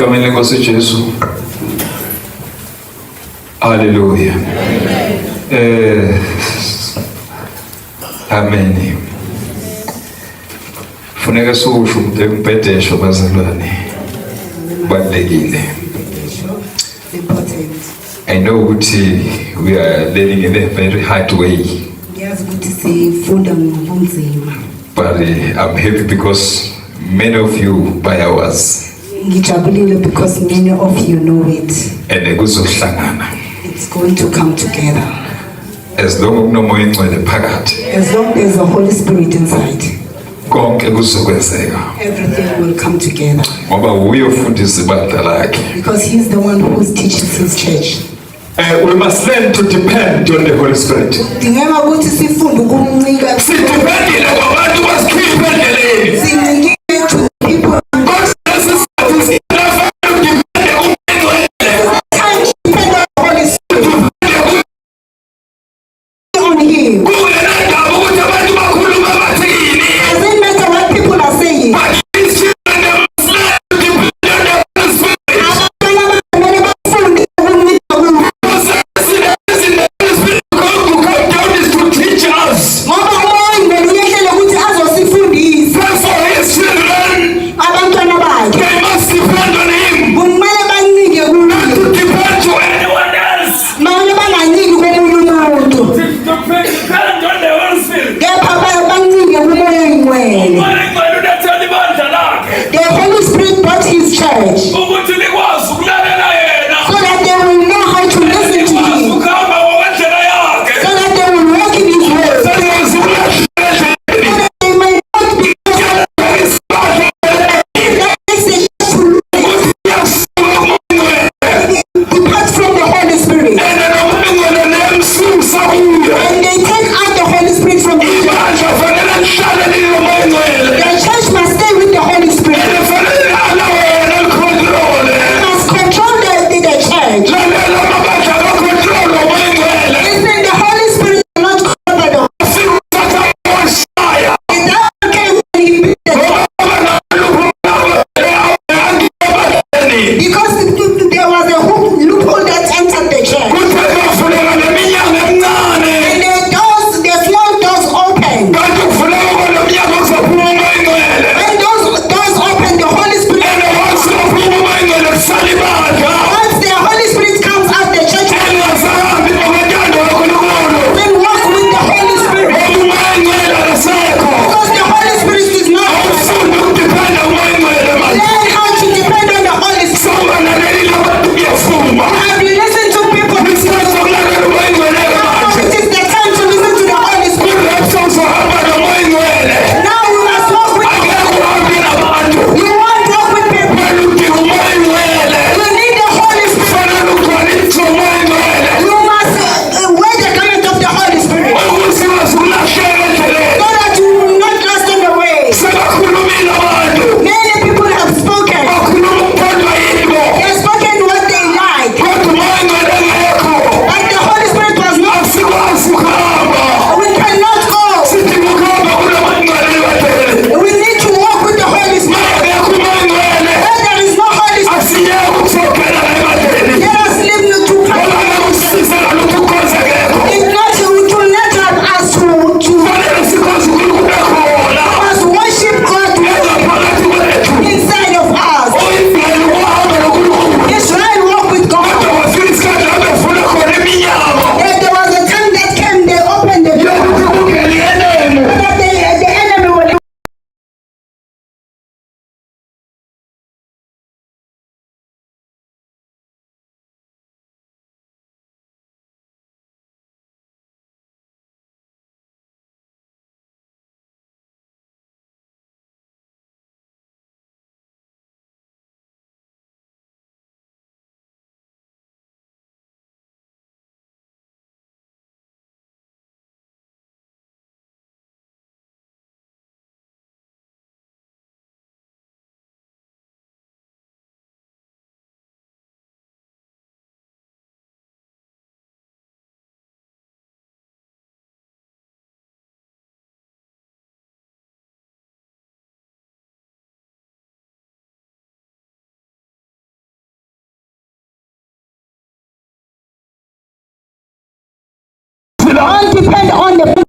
egameni lenkosi Jesu. Hallelujah. Amen. Funeka sosho umbhedesho bazalwane balekile. I know ukuthi we are learning in a very hard way. But I'm happy because many of you by ours. Because many of you know it. And it's going to come together. As long as there's the Holy Spirit inside, everything will come together. Because he's the one who teaches his church. We must learn to depend on the Holy Spirit. Don't depend on the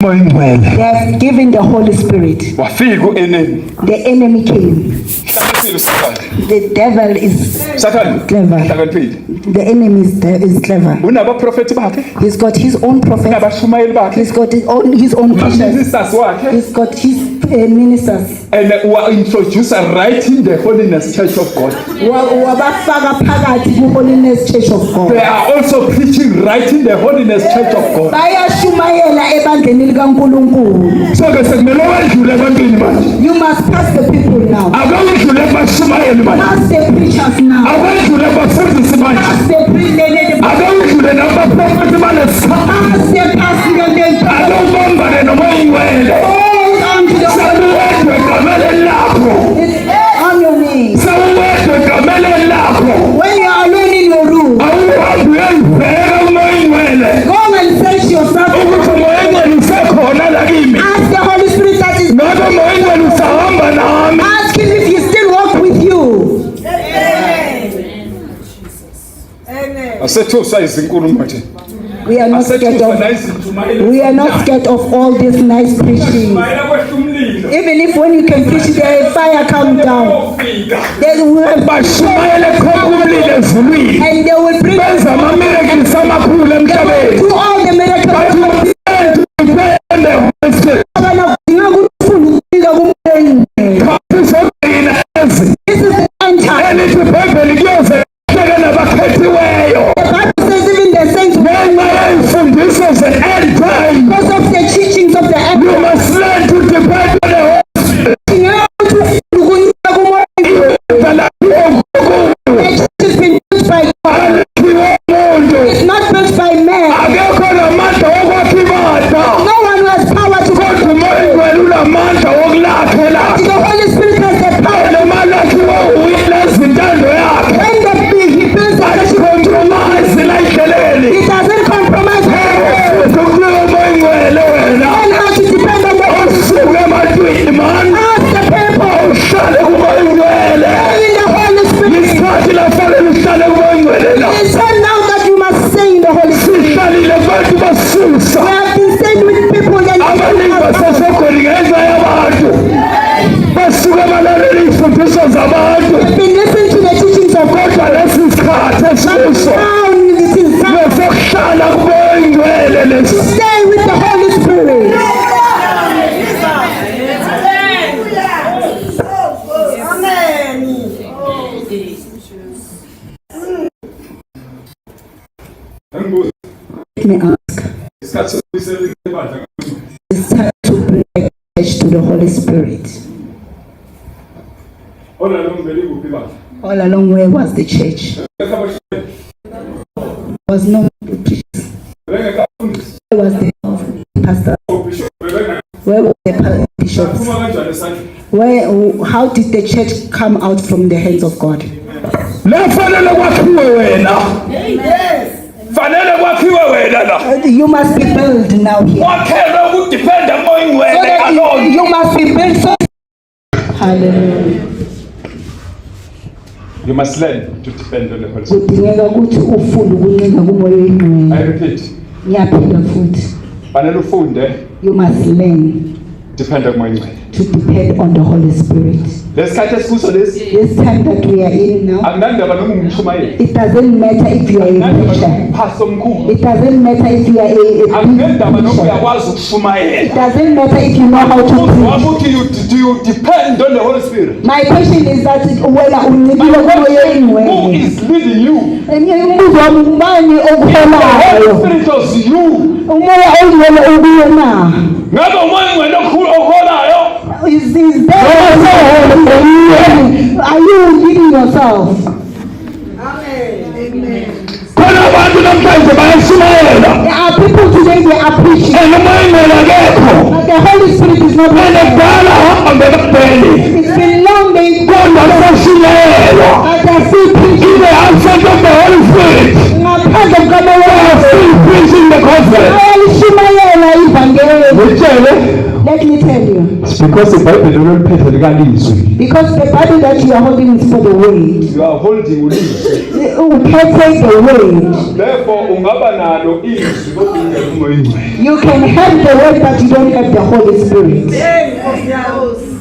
Moya Ingcwele They have given the Holy Spirit. wafika uenemy The enemy came. hlakaniphi Sathane The devil is Sathane clever. hlakaniphi The enemy is clever. unabaprofeti bakhe He's got his own prophet. unabashumayeli bakhe He's got his own preachers. unesisasi wakhe He's got his ministers. and introduce right in the Holiness Church of God. Wabafaka phakathi ku-Holiness Church of God. They are also preaching right in the Holiness Church of God. Bayashumayela ebandleni likaNkulunkulu. So ke sekumele wedlule ebantwini manje. You must pass the people now. Akawedlule abashumayeli manje. Pass the preachers now. Awedlule abafundisi manje. Pass the preachers. Akawedlule nabaprofeti balesa. Pass the pastor and the Akawubambane nomoyingcwele. hold on to the Sawuwedwe egameni lakho. It's on your knees. Sawuwedwe egameni lakho. When you are alone in your room, Awuhambi uyayibheka umoyingcwele. go and search yourself. Ukuthi umoyingcwele usekhona la kimi. Ask the Holy Spirit that is. Ngabe umoyingcwele usahamba nami. Ask him if he still walk with you. Asethuswa izinkulumo nje. We are not scared Asethuswa of. nayizintshumayelo. We are not scared of all this nice preaching. Mayela kwehla umlilo. Even if when you can preach, the fire come down. Ofika. They will, Bashumayele khona umlilo ezulwini. and they will bring Benza ama-miracles amakhulu emhlabeni. to all the miracles. This is the end time. Elithi iBhayibheli kuyoze kuhleke nabakhethiweyo. The Bible says even the saints Ngenxa yezimfundiso ze-end time. because of the teachings of the end. You must learn to depend on the Holy Spirit. Phela uNkulunkulu The church has been built by God. akhiwe umuntu. It's not built by man. Akekho namandla wokwakha ibandla. No one has power to build. Kodwa umoyingcwele unamandla wokulakhela. The Holy Spirit has the power. Noma lakhiwe uyile ezintando yakhe. When he builds the church, Compromise la endleleni. he doesn't compromise. Ukukhuluma umoyingcwele wena. Learn how to depend on the Holy Spirit. Usuke emadwini man. Ask the people. Uhlale kumoyingcwele. In the Holy Spirit. Isikhathi lafanele uhlale kumoyingcwele la. It's time now that you must stay in the Holy Spirit. Sihlalile abantu basusa. We have been staying with people and Abaningi basesegoli ngenxa yabantu. Basuke balalele izimfundiso zabantu. have been listening to the teachings of God. Kodwa lesi sikhathi esikuso. Now it is time. Sokuhlala kumoyingcwele lesi. Stay with the Holy Spirit. Let me ask. Isikhathi sokubuyiseleka ibandla. It's time to bring the church to the Holy Spirit. Olalongibeli kuphi ibandla? All along, where was the church? Was no preachers. Bengeka abafundisi. Where was the pastor? Bishop bengeka. Where were the bishops? Phuma kanjani esandleni? Where? How did the church come out from the hands of God? Lafanele kwakhiwe wena. Fanele kwakhiwe wena la. You must be built now here. Wakhelwe ukudependa So umoyingcwele that alone. you must be built. So hallelujah. You must learn to depend on the Holy Spirit. Kudingeka ukuthi ufunde ukuncika kumoya oyingcwele. I repeat. Ngiyaphinda futhi. Fanele ufunde You must learn depend on umoyingcwele. to depend on the Holy Spirit. Lesikhathi esikuso lesi This time that we are in now, akunandaba noma ungumshumayeli. it doesn't matter if you are a Akunandaba noma preacher. ungumphasi omkhulu. It doesn't matter if you are a Akunandaba noma preacher. uyakwazi It ukushumayela. doesn't matter if you know how to preach. Wabuthi do you depend on the Holy Spirit? My question is that wena uncikile kumoya Who oyingcwele. is leading you? Umbuzo wami ngubani The Holy okuholayo? Spirit was you. Umoya oyingcwele ukuyo na? Ngabe umoyingcwele oholayo. Is there are you leading yourself? Khona abantu namhlanje bayashumayela. There are people today they are preaching. Umoyingcwele akekho. But the Holy Spirit is not present. Kudala hamba bekupheli. It's been long they Kodwa seshumayela. but they are still preaching. In the absence of the Holy Spirit. Ngaphandle They kukamoya are still preaching the gospel. ayalishumayela ivangeli. Ngitshele. Let me tell you. It's because iBhayibheli oliphethe likalizwi. Because the Bible that you are holding is for the word. You are holding ulizwi. Uphethe the word. Therefore ungaba nalo izwi kodwa ungekho umoyingcwele. You can have the word but you don't have the Holy Spirit.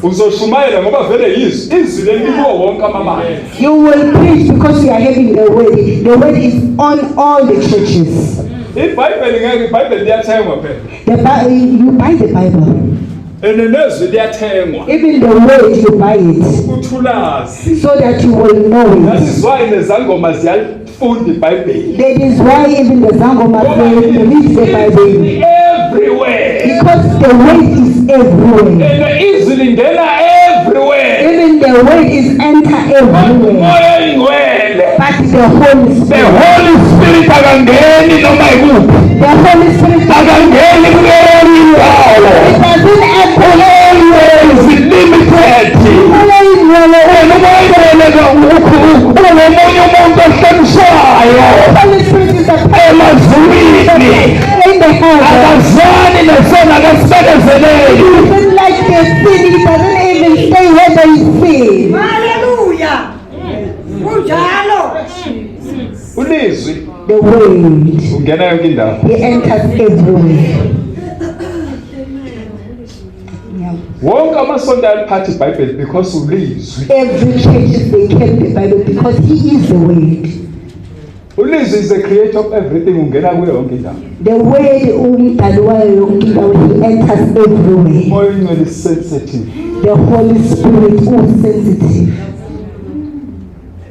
Uzoshumayela ngoba vele izwi leliwo wonke amabandla. You will preach because you are having the word. The word is on all the churches. iBhayibheli ngeke iBhayibheli liyathengwa phela. You buy the Bible. Enenezwi liyathengwa. Even the word you buy it, Uthulazi. so that you will know it. Nasizwayo nezangoma ziyafunda iBhayibheli. That is why even the Zangoma reads the Bible. Everywhere. Because the word is everywhere. Izwi lingena everywhere. Even the word is enter everywhere. Moya ingcwele. But the Holy The Spirit, Holy Spirit akangeni noma ikuphi. the Holy Spirit, Akangeni kuleli ndawo. it doesn't enter anywhere. Is limited. Wena Umoyeleka unomunye umuntu ohlemishayo. Holy Spirit is a Emazulwini. in the heaven. Akazani nesona akasibekezeleli. It doesn't like the sin, it doesn't even stay where they sin. Hallelujah. Unjalo. Ulizwi The word, ungena yonke indawo. it enters everywhere. Yeah. Wonke amasonto ayaliphatha iBhayibheli because ulizwi. Every church they kept the Bible because He is the word. Ulizwi is the creator of everything, ungena kuyo yonke indawo. The word umbhali wayo yonke indawo, He enters everywhere. Umoya ingcwele is sensitive. The Holy Spirit is sensitive.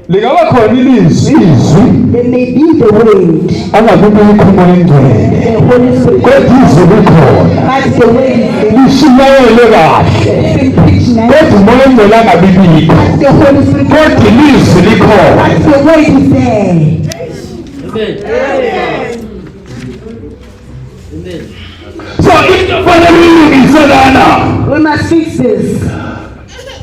Lingaba khona izwi There may be the word, angabibikho umoya ingcwele. the Holy Spirit, Kodwa izwi likhona. but the word is there. Lishumayele kahle. It's been preached now. Kodwa umoya ingcwele angabibikho. The Holy Spirit, Kodwa ilizwi likhona. but the word is there. So into fanele uyilungiselana. We must fix this.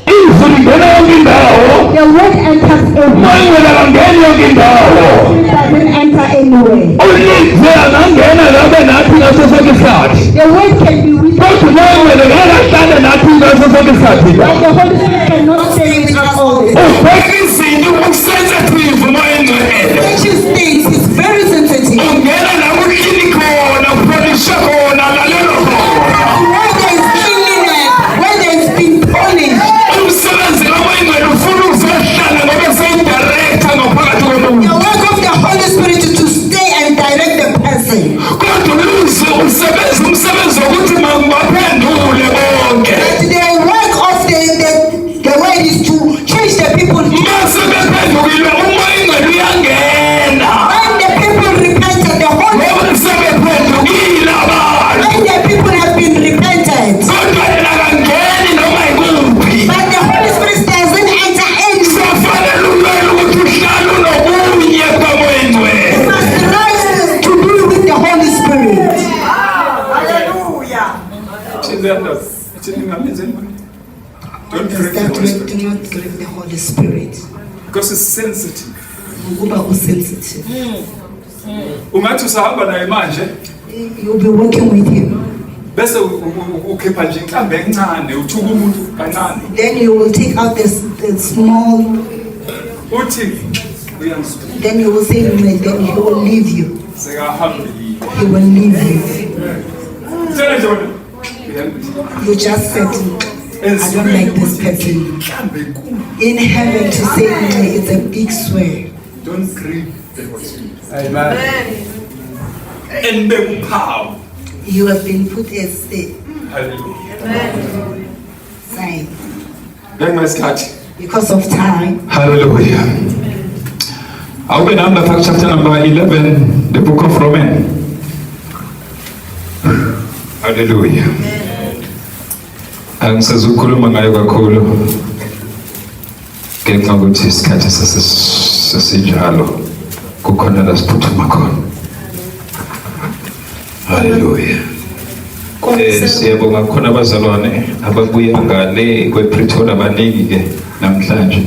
Izwi lingena yonke indawo. The word enters everywhere. Umoya ingcwele akangeni yonke indawo. It doesn't enter anywhere. Ulizwi angangena labe nathi ngaso sonke isikhathi. The word can be with us, Kodwa umoya ingcwele akahlale nathi ngaso sonke isikhathi. but the Holy Spirit cannot stay with us all the time. Ubheka izinto usensitive umoya ingcwele. Precious things is very sensitive. Ungena la kuhlini khona upolisha khona lalelo khona. Where there is cleanliness, where there is been polished. Umsebenzi kamoya ingcwele ufuna uzohlala ngoba seyidirector ngaphakathi The komuntu. work of the Holy Spirit is to stay and direct the person. Kodwa ulizwi umsebenzi wokuthi mangibaphendule bonke. But the work of the word is to change the people. When Mase bephendukile umoya ingcwele uyangena. the people repented, the Holy Ngoba sebephendukile abantu. when the people have been repented. Kodwa yena akangeni noma ikuphi. But the Holy Spirit doesn't enter in. Kufanele ulwele ukuthi uhlale unobunye kamoya ingcwele. You must rise to do with the Holy Spirit. Don't Does that mean do not grieve the Holy Spirit? because it's sensitive. Ukuba usensitive. Ungathi usahamba naye manje You'll be working with him. bese ukhipha nje inhlambe encane uthuka umuntu kancane Then you will take out the small, uthi uyangizwa then you will say, "No," then he will leave you. sekahambile He will leave you. tshela nje wena You just said, "I don't like this person." mhlambe inkulu. In heaven to say, "No," it's a big swear. Don't grieve the Holy Spirit. Amen. Enbe uphawu. You have been put as a Hallelujah. sign. Ngesikhathi. Because of time, Hallelujah. Awube nami lapha chapter number 11, the book of Romans. Hallelujah. Angisazukhuluma ngayo kakhulu. Ngenxa ukuthi isikhathi sesinjalo kukhona la siphuthuma khona. Hallelujah. Siyabonga khona abazalwane ababuya ngale kwePretoria abaningi ke namhlanje.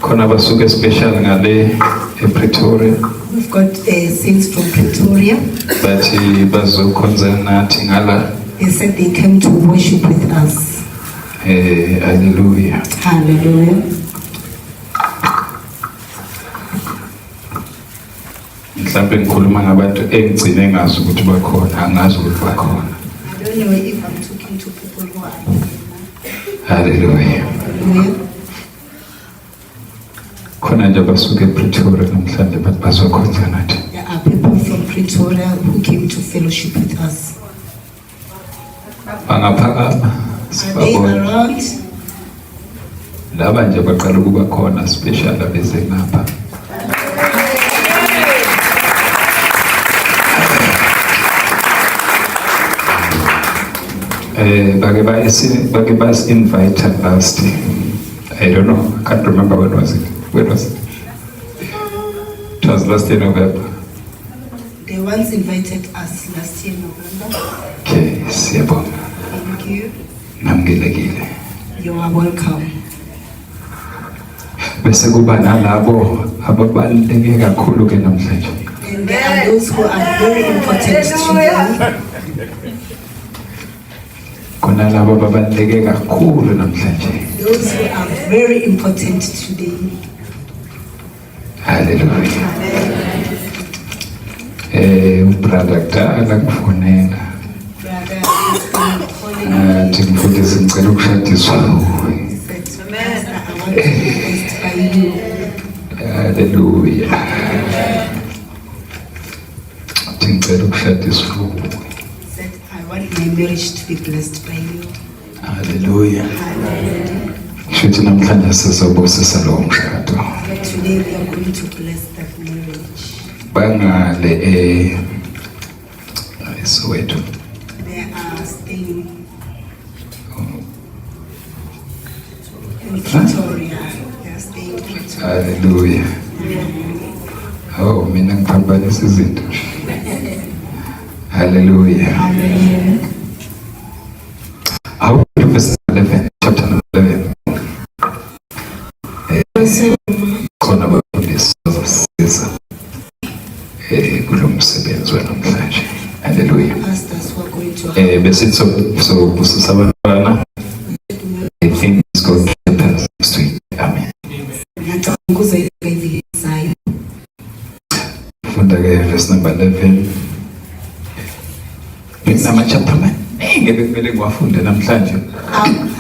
Khona abasuke special ngale ePretoria we've got saints from Pretoria. bathi bazokhonza nathi ngala. They said they came to worship with us. Hallelujah. Hallelujah. Mhlawumbe ngikhuluma ngabantu engigcine ngazi ukuthi bakhona, angazi ukuthi bakhona. I don't know if I'm talking to people who are Hallelujah. Hallelujah. Khona nje basuke ePretoria namhlanje bathi bazokhonza nathi. There are people from Pretoria who came to fellowship with us. Bangaphakama. Are they around? Laba nje baqala ukuba khona special abeze ngapha. Bake bas invited last. I don't know. I can't remember when was it. When was it? It was last year November. They once invited us last year November. Okay, siyabonga. Thank you. Namgelekile. You are welcome. Bese kuba nalabo ababaluleke kakhulu ke namhlanje. And there are those who are very important today. Kuna labo ababaluleke kakhulu namhlanje. Those who are very important today. Hallelujah. Brother Dala kufonela. Brother has been calling Athi mfundisi ngicela ukushadiswa. me. Said, Pastor, I want to be blessed by you. Hallelujah. Athi ngicela ukushadiswa. Said, I want my marriage to be blessed by you. Hallelujah. Shothi namhlanje sizobusisa lo mshado. But today we are going to bless that marriage. Bangale Soweto. They are staying in Pretoria. They are staying in Pretoria. Hallelujah. Oh, mina ngiphambanisa izinto. Hallelujah. Hallelujah. How verse 11, chapter 11. Khona abafundisi bazosisiza kulo msebenzi wanamhlanje. Hallelujah. Pastors who are going to Bese sobusisa abantwana. I think it's going to happen next week. Amen. Funda ke verse number 11. Nama chapter maningi bekumele ngiwafunde namhlanje.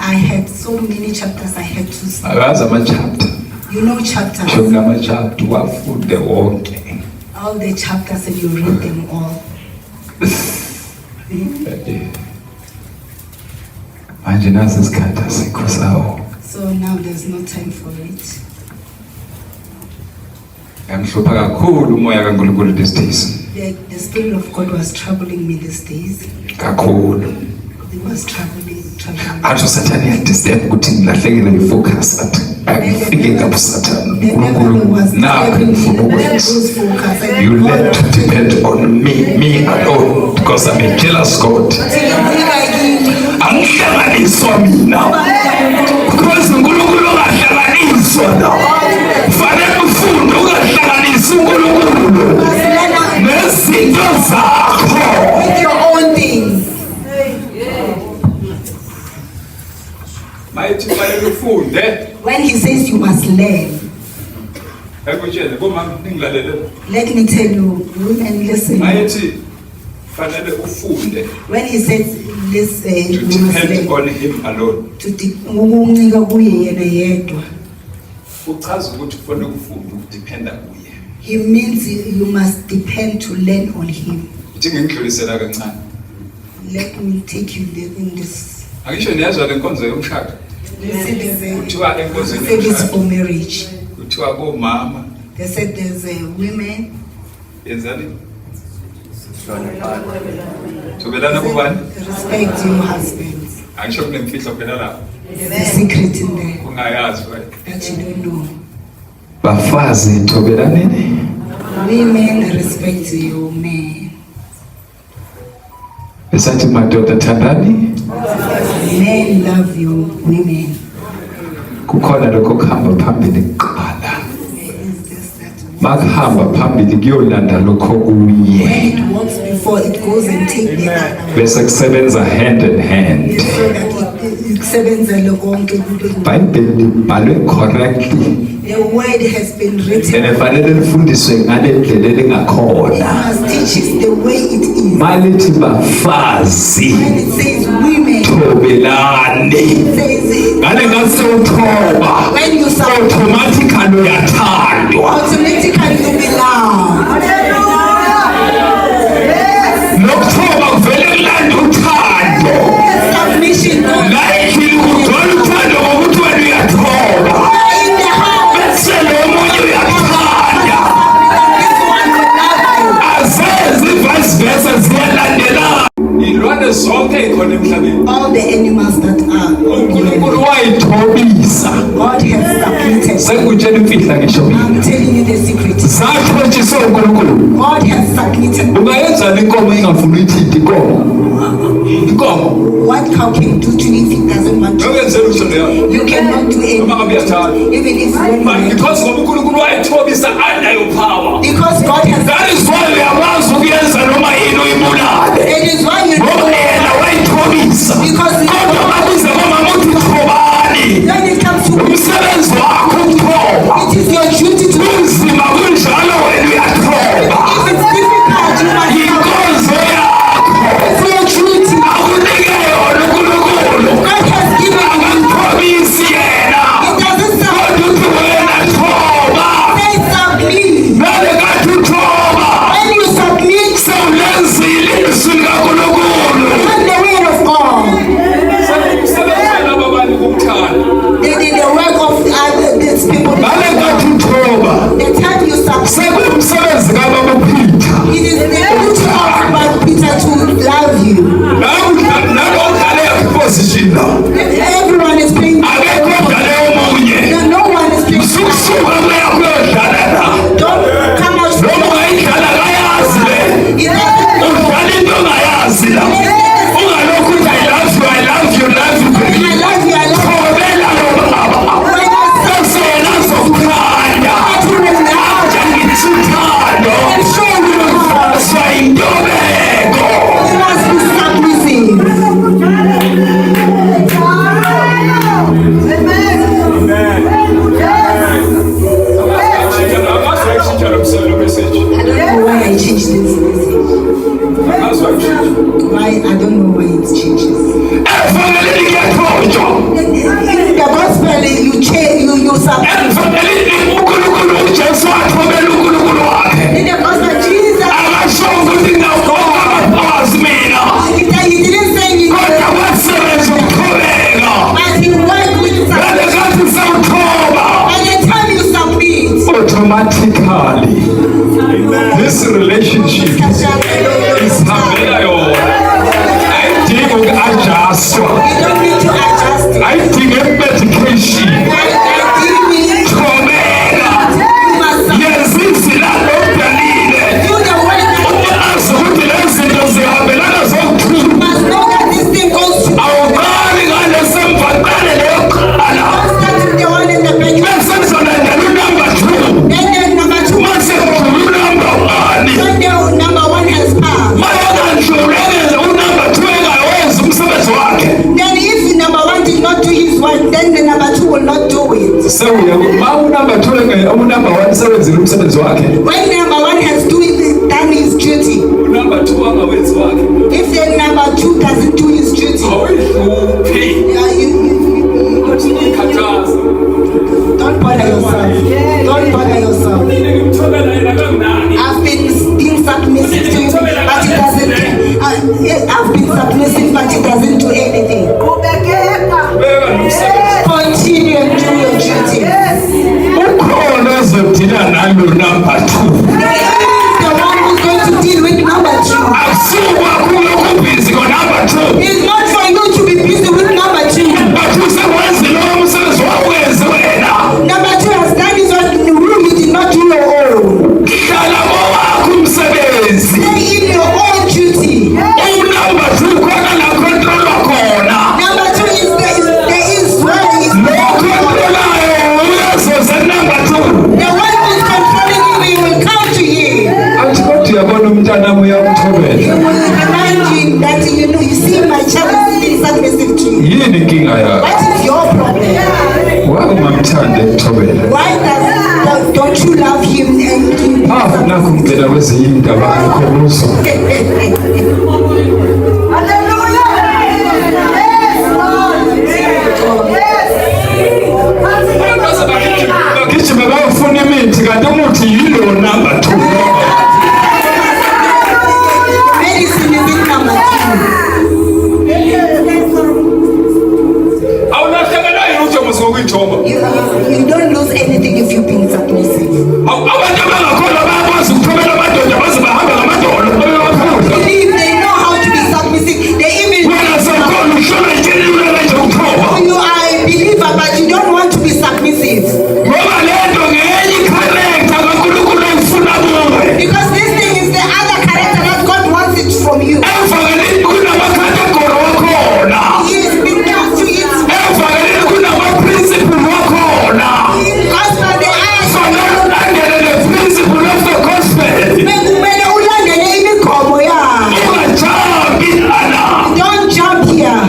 I had so many chapters I had to study. Akazi ama-chapter. You know chapters. Show nama-chapter wafunde wonke. All the chapters and you read them all. Manje nasi isikhathi asikho sawo. So now there's no time for it. Ngamhlupha kakhulu umoya kaNkulunkulu these days. The Spirit of God was troubling me these days. Kakhulu. It was troubling. Athi usathane uyadisturb ukuthi ngilahlekele ngifocus athi angifike ngapho usathane. The devil uNkulunkulu was nakho disturbing ngifuna me. Let ukwenza. lose focus. I You didn't learn want to depend on me alone, because I'm a jealous God. Angihlanganiswa mina. Because uNkulunkulu ungahlanganiswa na. Fanele ufunde ungahlanganisa uNkulunkulu nezinto zakho. with your own things. Mayithi fanele ufunde. When he says you must learn, Ekutshele bomama ningilalele. let me tell you, women, listen. Mayithi fanele ufunde When he says listen, to you must depend learn. on him alone. Ukuncika kuye yena yedwa. Uchaza ukuthi kufanele ufunde ukudependa kuye. He means you must depend to learn on him. Uthi ngingidlulisela kancane. Let me take you there in this. Akisho niyazwa lenkonzo yomshado. They said there's Kuthiwa a enkonzweni service yomshado. for marriage. Kuthiwa bomama They said there's a women. yenzani? Thobelana kubani? Respect your husbands. Akisho kunemfihlo phela lapho. There's a secret in there Ungayazi wena. that you don't know. Bafazi thobelaneni. Women respect your men. Besathi madoda thandani. Men love your women. Kukhona lokho kuhamba phambili kuqala. There is this that Makuhamba phambili kuyolanda lokho kuye. when it walks before it goes and take the other. Bese kusebenza hand in hand. So that it sebenzele konke kube kuhle. Bible libhalwe correctly. The word has been written. Fanele lifundiswe ngale ndlela You engakhona. must teach it the way it is. Malithi bafazi When it says women, thobelani. it says it. Ngale ngasewuthoba. When you submit, Automatically uyathandwa. automatically you belong. Nokuthoba kuvele kulanda uthando. All the animals that are uNkulunkulu wayithobisa God has submitted. sekutshela imfihla ngisho I'm telling you the secret. zathotshiswe uNkulunkulu. God has submitted. Ungayenzani inkomo ingafuni uyithinte inkomo? What cow can do to you if it doesn't want to? You cannot do anything. Even if you want to. Because uNkulunkulu wayithobisa under your power. Because God has. That is why uyakwazi ukuyenza noma yini uyibulale. It is why you Ngoba yena wayithobisa. Because kodwa makuze komama uthi thobani. when it comes to Umsebenzi wakho ukuthoba. it is your duty to. Kunzima kunjalo wena uyathoba. If it's difficult, you must. Inkonzo yakho. It's your duty. Akunike yona uNkulunkulu. God has given you. Akakuthobisi yena. It doesn't sound. Kodwa uthi wena thoba. Say submit. Nale kathi uthoba. When you submit, Sewulenzile ilizwi likaNkulunkulu. on the word of God. Sebenzela babani kumthanda. The work of these people. Nale kathi uthoba. The time you submit, Sekumsebenzi kababa uPeter. it is the duty of Peter to love you. Nalo udlale position la. Everyone is playing. Akekho odlale omunye. No one is playing. Sukusuka kuya kuyodlala la. Don't come out. Noma ungayidlala kayazi le. It doesn't. Udlala into ongayazi la. Ungalokhu uthi I love you, I love you, love you. I love you. I love you. Thobela lo baba. When you Sesena sokukhanya. Aja ngithando. Sayintobeko. you must be submissive. I don't know why I changed this message. Why I don't know why it changes. Efanele ngiyathotsha. In the gospel, you change. You submit. Efanele uNkulunkulu uJesu wathobela uNkulunkulu wakhe. In the gospel, Jesus. Akasho ukuthi ngiyawuqoka amaphazi mina. He didn't say you. Kodwa wasebenza ukuthobeka. But he worked with submission. Nale kathi sawuthoba. By the time you submit, Automatically this relationship isihambela yona. Ayidingi uku-adjustwa. you don't need to adjust it. Ayidingi medication. You Thobeka. must submit. Yezizwi lalo okudalile. Do the work that Azi ukuthi lezi zinto zihambelana zokuthula. you must know that this thing goes to. Awuqali ngale semvaqale leyokuqala. Start with the one in the back. Bese kuzolandela unumber 2. Then number two. Mase kudlula unumber 1. When the number one has passed. Mayekandlulekele unumber 2 engawenzi umsebenzi wakhe. Then if number one did not do his work, then the number two will not do it. Ma unumber 2 unumber 1 sebenzile umsebenzi wakhe. When number one has done his duty, Unumber 2 angawenzi wakhe. if the number two doesn't do his duty, Awuyihluphi. you don't bother yourself. Don't bother yourself. Ngimthobela yena kamnandi. I've been submissive to you, but it doesn't. I've been submissive, but it doesn't do anything. Beka nomsebenzi. Continue and do your duty. Ukhona ozodila nalo number 2. The one who's going to deal with number two. Akusuka kulokhu busy ngo number 2. It's not for you to be busy with number two. But usewenzile umsebenzi wawenzi wena. Number two has done his own. You did not do your own. Hlala kowakho umsebenzi. Stay in your own duty. Unumber 2 khona la control khona. Number two is there is where is Lo controlayo uyazoza number 2. the one who's controlling you. He will come to you. Athi kodwa uyabona umntana uyamthobela. He will remind you that you see my child is being submissive to you. Yini inkinga yakho? What is your problem? Wakumamthanda ekuthobela. Why don't you love him and you be Nakho umgcela kwezinye indaba akho kuzo. Bagijima bayofuna imithi kanti umuthi yilo number 2. Medicine is in number two. Awulahlekelwa yilutho mase ngokuyithoba. You don't lose anything if you've been submissive. Abantu abangakholwa bayakwazi ukuthobela amadoda baze bahamba ngamadolo. Believe they from you. Emvakaleni kunamacategory wakhona. He has been down to it. Emvakaleni kunamaprinciple wakhona. Gospel, the eyes So now landele the principle of the gospel. bekumele ulandele imigomo yakhe. Ungajambi lana. Don't jump here.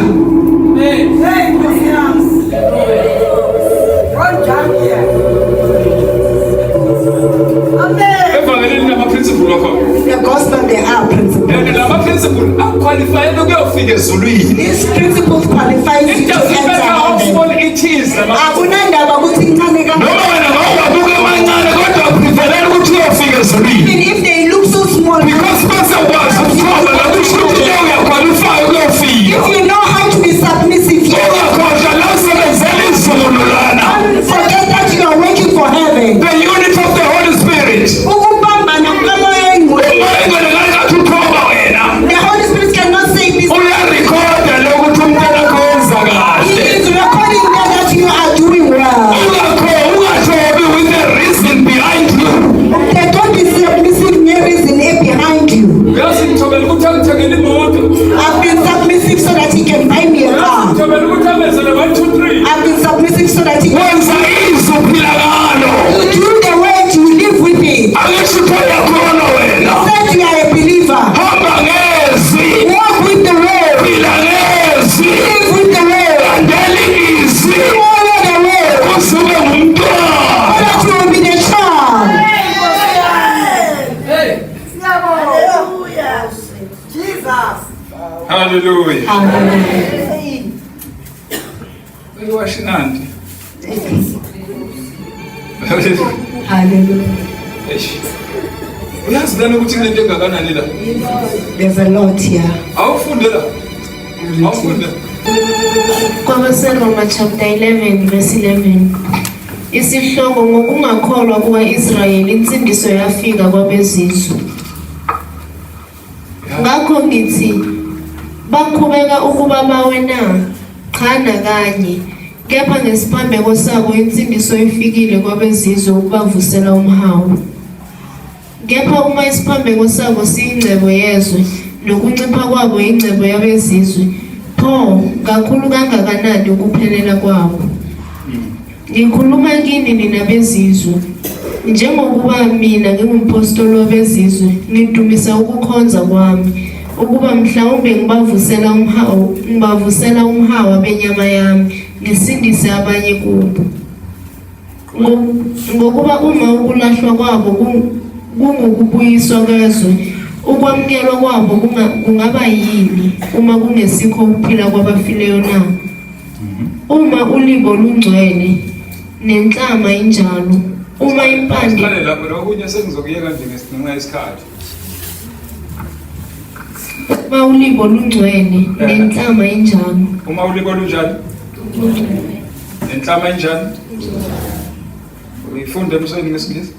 Emvakaleni kunamaprinciple wakhona. The gospel, there are principles. And lama principle aqualify ukuyofika ezulwini. These principles qualify you It to doesn't matter how enter heaven. small it is. Akunandaba ukuthi incane Noma kangaka. wena ngawubabuka amancane kodwa preferela ukuthi uyofika ezulwini. Even if they look so small, Because bazakwazi ukufunda lakusho ukuthi leyo uyaqualify ukuyofika. if you know how to be submissive, Ungakhohlwa la usebenzela izulu lana. don't forget that you are working for heaven. The unit of the Holy Spirit. Ukubambana kukamoya oyingcwele. Umoya ingcwele kanti uthoba wena. The Holy Spirit cannot say this. Uyarekhoda lokuthi umntwana wakho wenza He kahle. is recording that you are doing well. Ungathobi with the reason behind you. They don't be submissive near reason behind you. Uyazi ngithobela ukuthi angithengele imoto. I've been submissive so that he can buy me a car. Ngithobela ukuthi amenzele 1 2 3. I've been submissive so that he can. Wenza izwi uphila ngalo. You do the word, you live with it. Angisho yakhona wena. Said you are a believer. Hamba ngezwi. Walk with the word. Phila ngezwi. Live with the word. Landela izwi. Follow the word. Usuke ngumntwana. So that you will be the child. Hallelujah. Hallelujah. Uyashinandi. Hallelujah. Eish. Uyazi lana ukuthi kunento engakanani la? There's a lot here. Awufunde la. Awufunde. KwabaseRoma chapter 11 verse 11. Isihloko ngokungakholwa kuka-Israyeli insindiso yafika kwabezizwe. Ngakho ngithi bakhubeka ukuba bawe na cha nakanye kepha ngesiphambeko sabo insindiso ifikile kwabezizwe ukubavusela umhawu. Kepha uma isiphambeko sabo siyingcebo yezwe nokuncipha kwabo ingcebo yabezizwe pho kakhulu kangakanani ukuphelela kwabo. Ngikhuluma kini nina bezizwe njengokuba mina ngingumpostoli wabezizwe ngidumisa ukukhonza kwami ukuba mhlawumbe ngibavusela umhawa benyama yami ngisindise abanye kubo. Ngokuba uma ukulahlwa kwabo kungukubuyiswa kwezwe ukwamukelwa kwabo kungaba yini uma kungesikho ukuphila kwabafileyo na? Uma ulibo lungcwele nenhlama injalo uma impande Qale lapho lokunye sengizokuyeka nje ngesinqa isikhathi. uma ulibo lungcwele nenhlama injalo Uma ulibo lunjani? Nenhlama injani? Uyifunde emsweni ngesingisi?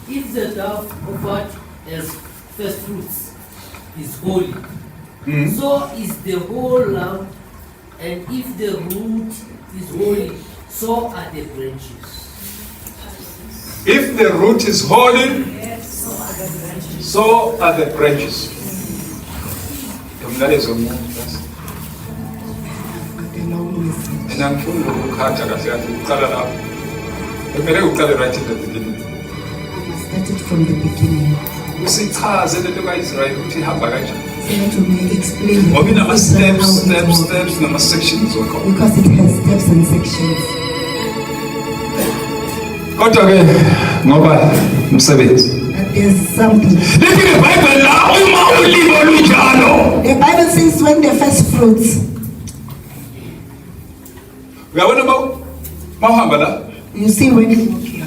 If the dove of God as first fruits is holy, so is the whole lamb, and if the root is holy, so are the branches. If the root is holy, so are the branches. Umlayezo omuhle basi. Mina ngifuna ukukhatha kahle kahle uqala lapho. Kumele uqale right in the beginning. Started from the beginning. Usichaze lento kaIsrael ukuthi ihamba kanjani. So that we may explain Ngoba inama Israel how it works. steps nama sections wakho. Because it has steps and sections. Kodwa ke ngoba umsebenzi. But there's something. Lithi iBhayibheli la uma ulibo lunjalo. The Bible says when the first fruits, Uyabona mawuhamba la, you see when you walk here,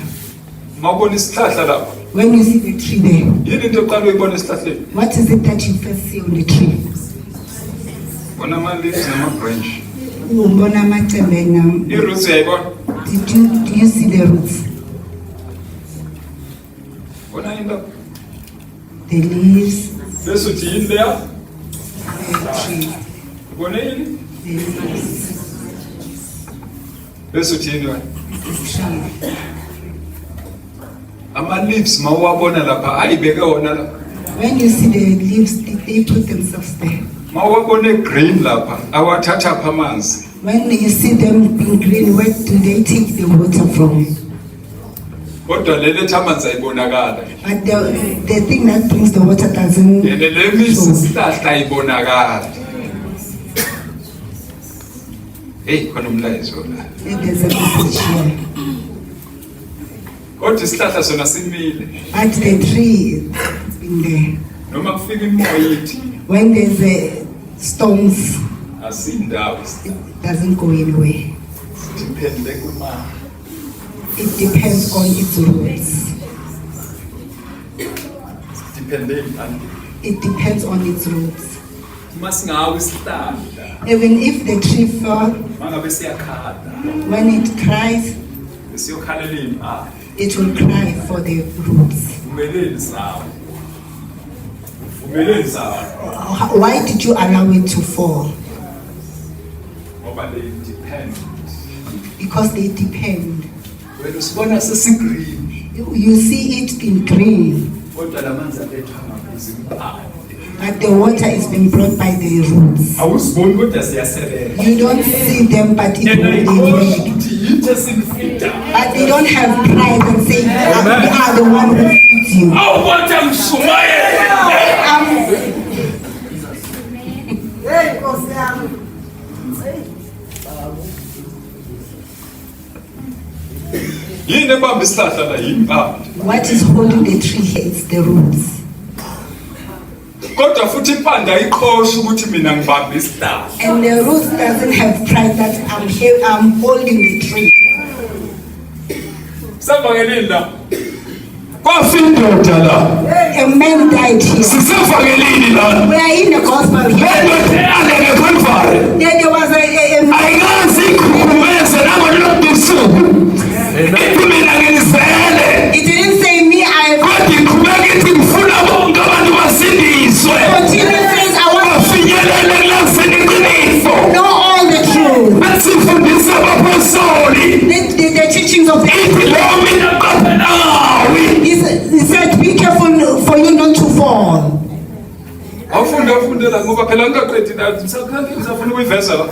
mawubona isihlahla lapho. when you see the tree there, Yini into eqala uyibona esihlahleni? what is it that you first see on the tree? Bona ama leaves nama branch. Umbona amacembe na- I-roots uyayibona? do you see the roots? Bona into. The leaves, Bese uthi yini leya? the tree, Ubone yini? the leaves, Bese uthi yini wena? the tree. Ama leaves mawuwabona lapha ayibeke wona la. When you see the leaves, they put themselves there. Mawabone green lapha, awathatha apha amanzi. When you see them being green, where do they take the water from? Kodwa lele amanzi ayibonakala. But the thing that brings the water doesn't Yele le isihlahla ayibonakala. Hey, khona umlayezo la. There's a message here. Kodwa isihlahla sona simile. But the tree has been there. Noma kufika imoya ithi When there's storms, asindawo it doesn't go anywhere. depende kuma. It depends on its roots. Depende It depends on its roots. masingawo isihlahla. Even if the tree fell, Mangabe siyakhala. when it cries, Siyokhalela impala. it will cry for the roots. Vumeleni sawo. Vumeleni sawo. Why did you allow it to fall? Ngoba they depend. Because they depend. Wena usibona sesigreen. You see it in green, Kodwa lamanzi alethwa ngazimpala. but the water is being brought by the roots. Awusiboni kodwa siyasebenza. You don't see them, but it Yena will ikhoshi be. ukuthi yithe simfida. But they don't have pride and say, we are the one who feeds you. Awubona mshumayela. Yini ebamba isihlahla la yimpala. What is holding the tree here is the roots. Kodwa futhi impande ayikhoshi ukuthi mina ngibamba isihlahla. And the roots doesn't have pride that I'm here, I'm holding the tree. Sisavangeleni la. Kwafindoda la. A man died here. Sisavangeleni la. We are in the gospel here. Ndoda ngekhonfare. There was a Ayikazi ikhumeze nangokusuku. Mina ngizele. it didn't say me, I Kodwa iqhubeka ithi ngifuna bonke abantu basindiswe. continued says I want Bafinyelele kulaseni iqiniso. to know all the truth. Basifundisa abapostoli. The teachings of the Ithi lo mina baphe nawe. he said, be careful for you not to fall. Awufundela ngoba phela ngaqedi la ngisafuna ukuyiveza la.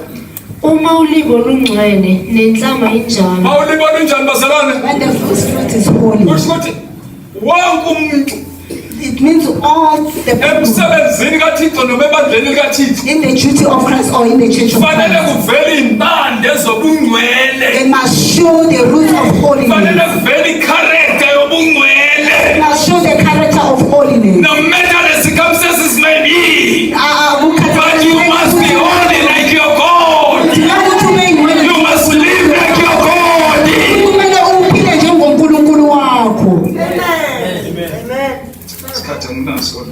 Uma ulibo lungcwele nenhlama injalo. Awulibona unjani bazalwane? When the first fruit is holy, Kusho ukuthi wonke umuntu it means all the people emsebenzini kaThixo noma ebandleni likaThixo in the duty of Christ or in the church of kufanele Christ, kuvele impande zobungcwele. they must show the root of Kufanele holiness. kuvele ikharacter yobungcwele. They must show the character of holiness. No matter the circumstances may be, but you must be holy like your God. You must live like your God. Isikhathi anginaso.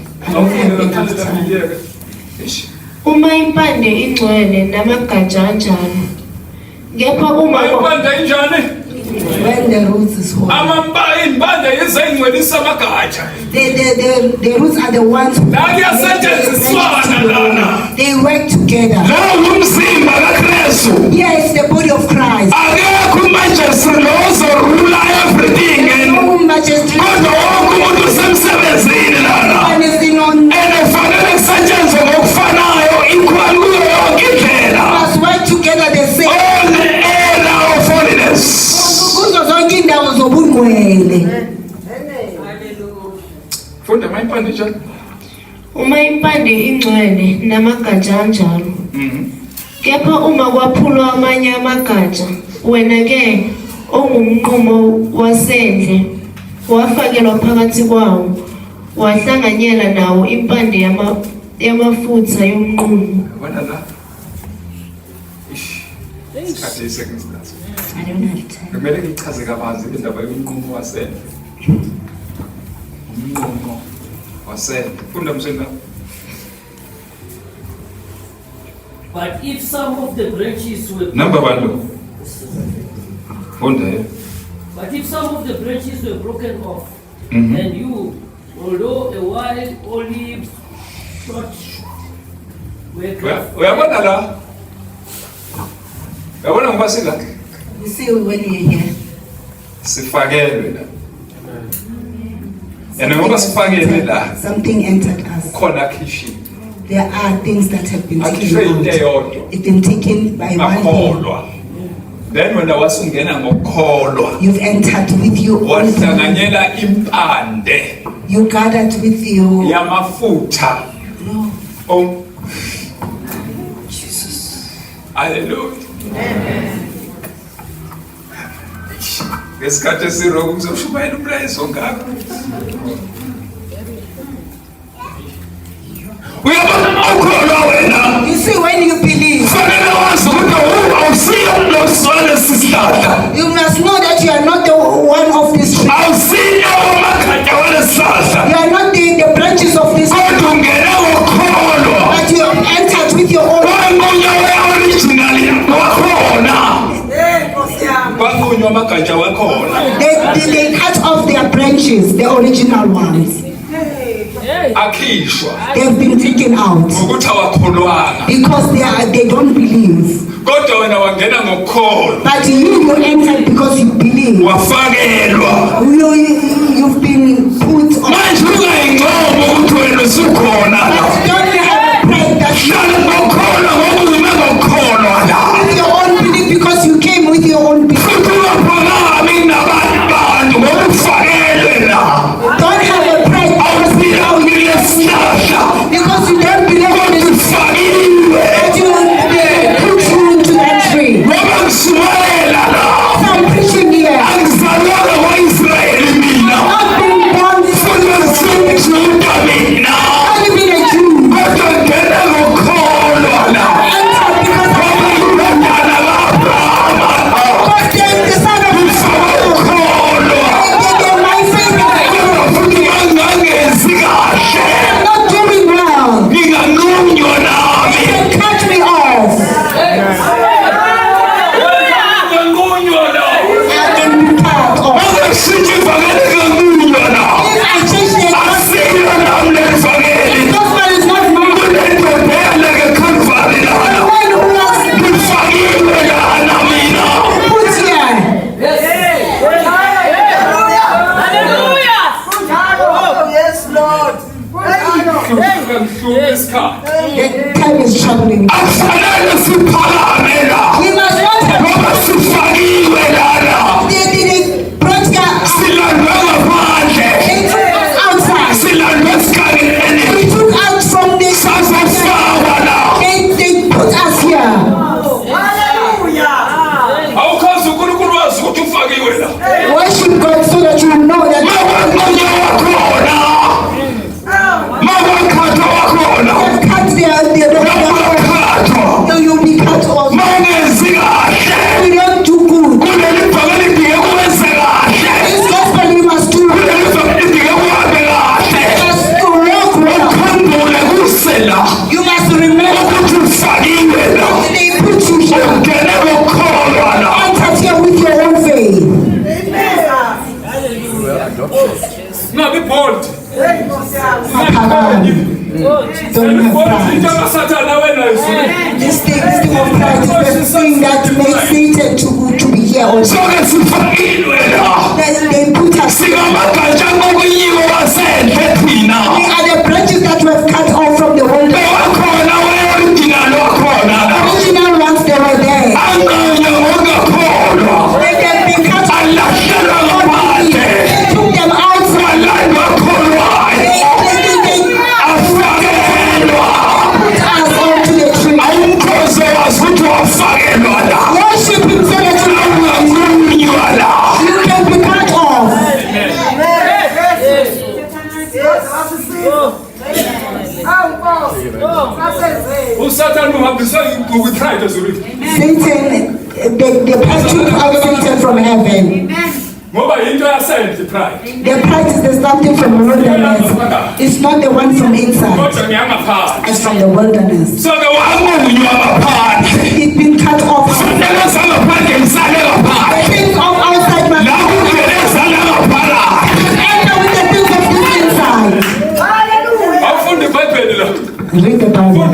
Uma impande ingcwele namagatsha anjalo. Kepha uma Impande injani? When the roots is holy, Impande izengcwelisa amagatsha. the roots are the ones who La kuyasetshenziswana lana. they work together. Lo ngumzimba kaKristu. Yes, the body of Christ. Akekho uMajesty lo ozorula everything and No majesty. kodwa wonke umuntu usemsebenzini lana. One is in on. Efanele kusetshenzwe ngokufanayo ikhona kuyo yonke indlela. Must work together the same. All the area of holiness. Kuzo zonke indawo zobungcwele. Funda mayimpande njalo. uma impande ingcwele namagatsha anjalo. Kepha uma kwaphulwa amanye amagatsha, wena ke ongumnqumo wasendle wafakelwa phakathi kwawo, wahlanganyela nawo impande yamafutha yomnqumo. Wena la. Isikhathi sekungisinasi. I don't have time. Kumele ngichaze kabanzi indaba yomnqumo wasendle. Umnqumo wasendle. Funda mswena. But if some of the branches were Number 1. Funda. But if some of the branches were broken off, and you, although a wild olive short, were grafted, Uyabona la? Uyabona ngoba sila? You see when you're here. Sifakelwe la. And ngoba sifakele la something entered us. khona akhishi. There are things that have been Akhishwe into taken out. eyodwa. It's been taken by one thing. Akholwa. Then when wasungena ngokholwa. You've entered with your own. Wahlanganyela impande. You gathered with your. Yamafutha. No. Oh. Jesus. Hallelujah. Ngesikhathi esiroko uzoshumayela umlayezo ngakho. Uyabona ukholwa wena. You see, when you believe, Fanele wazi ukuthi awusiyo loswele sihlahla. you must know that you are not the one of this tree. Awusiyo umakhatha wale sihlahla. You are not the branches of this tree. Kodwa ungena ngokholwa. But you have entered with your own. Wangunya we-original wakhona. Wangunya amagatsha wakhona. They cut off their branches, the original ones. Akhishwa. They've been taken out Ukuthi awakholwanga. because they don't believe. Kodwa wena wangena ngokholwa. But you entered because you believe. Wafakelwa. You've been put on. Manje ungayincomo ukuthi wena usukhona la. But don't you have a pride that Hlala ngokholwa ngoba ume ngokholwa la. with your own belief because you came with your own belief. Futhi ungaphakami nabanye abantu ngoba ufakelwe la. Don't have a pride Awusiyo ngile sihlahla. because you don't believe in this. Ufakiwe. That you put you into that tree. Ngoba ngisumayela la. So I'm preaching here. Angizalwanga kwa-Israyeli mina. Not being born Futhi ngijuda mina. not even a Jew. Kodwa ngena ngokholwa la. Entered because Ngoba yindodana ka-Abrahama. God gave the son of God. Ukholwa. They my faith. Kodwa futhi mangangenzi kahle. I'm not doing well. Nginganqunywa nami. They cut me off. Nginganqunywa nami. I've been cut off. Angasithi ivangeli nginganqunywa nami. If I change the Asiyo nami levangeli. gospel is not mine. Kunendoda eyaleke eKhalvari lana. One who was Ngifakiwe lana mina. put here. The time is troubling. Akufanele siphakame la. We must not have. Ngoba sifakiwe lana. They brought here. Silandwe ngaphandle. They took us outside. Silandwe esigangeni. We took out from the Sazofakwa la. They put us here. Awukwazi uNkulunkulu wazi ukuthi ufakiwe la. Worship God so that you know that Mawanqunya wakhona. Mawakhatha wakhona. they've cut their Mawakhatha. you'll be cut off. Mangenzi kahle. You don't do good. Kuleli vangeli lidinge kuwenze kahle. This gospel you must do. Kuleli vangeli lidinge kuhambe kahle. You must to walk well. Ukhumbule kusela You must remember ukuthi ufakiwe la. they put you here. Ungene ngokholwa la. Enter here with your own faith. Ngabi bold. Apagani. Don't have pride. Into sathana wena izulu. This thing of pride is the thing that makes Satan to be here also. Sonke sifakilwe la. They put us. Singamagatsha ngokunyiwa wasendle thina. We are the branches that were cut off from the world. Bewakhona we-original wakhona la. Original ones they were there. Anganye ngokakholwa. They've been cut off. Alahlelwa ngaphandle. They took them out. Walandwa kholwayo. They Afakelwa. put us onto the tree. Awumkhosi wazi ukuthi wafakelwa la. Worship him so that Awunganqunywa la. you can be cut off. Usathane uhambisa ukupride ezulwini. Satan, the pride took out Satan from heaven. Ngoba yinto yasendle pride. The pride is the something from the wilderness. It's not the one from inside. Kodwa ngiyangaphandle. It's from the wilderness. So-ke wanqunywa ngaphandle. It's been cut off. Fanele zangaphandle ngisale The ngaphandle. things of outside must La kungene zala ngaphakathi. enter with the things of this inside. Awufundi iBhayibheli la. Read the Bible.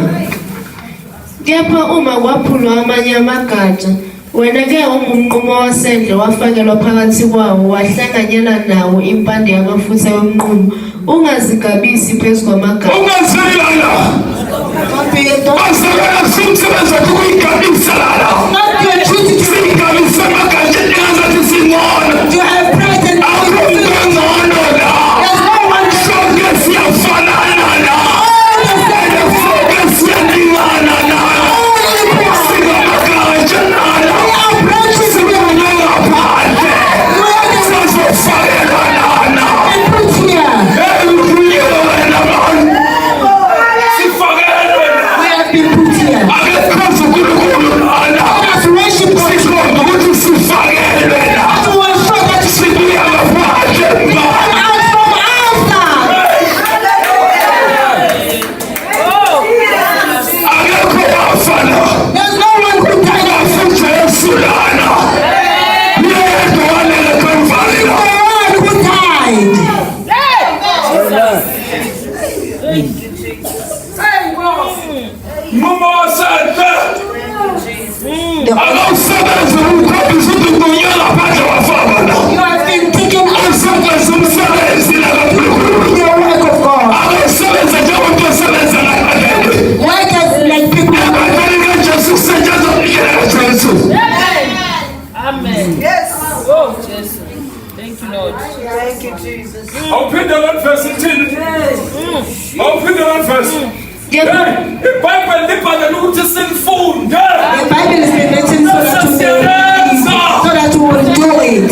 Kepha uma kwaphulwa amanye amagatsha Wena ke ungumnqumo wasendle wafakelwa phakathi kwawo wahlanganyela nawo impande yamafutha yomnqumo ungazigabisi phezu kwamagaba. Ungazilala. Asakala simsebenza ukuyigabisa lala. Not your duty to Sigabisa makaje ngazathi singona. you have present. Akungcono la. There's no one Sonke siyafanana la. Sonke siyalingana la. Singamakaje lala. Singamakaje phandle. Sizofakela lana. put here. Uyilo wena man. Sifakele wena. We have been put here. Akekhoza uNkulunkulu lana. Let us worship God. Sikhomba ukuthi sifakelwe la. To ensure that you Sibuya ngaphandle man. out from outside. Akekho wafana. There's no one who died of Futhi Yesu lana. Yedwa walele Kalvari la. the one who died. Mama wasente. The Akawusebenza ukukhombisa ukuthi uNkulunkulu ngaphandle wafana la. You have been taken out Awusebenza umsebenzi la kaNkulunkulu. of the work of God. Akawusebenza njengomuntu osebenza ngaphandle. Like us, like people. Ebandleni kaJesu kusetshenzwa indlela kaJesu. Amen. Yes. Oh, Jesus. Thank you, Lord. Awuphinde lolu verse ithini? Awuphinde lolu verse. iBhayibheli libhalele ukuthi silifunde. The Bible is been written so that you may read, so that you will do it.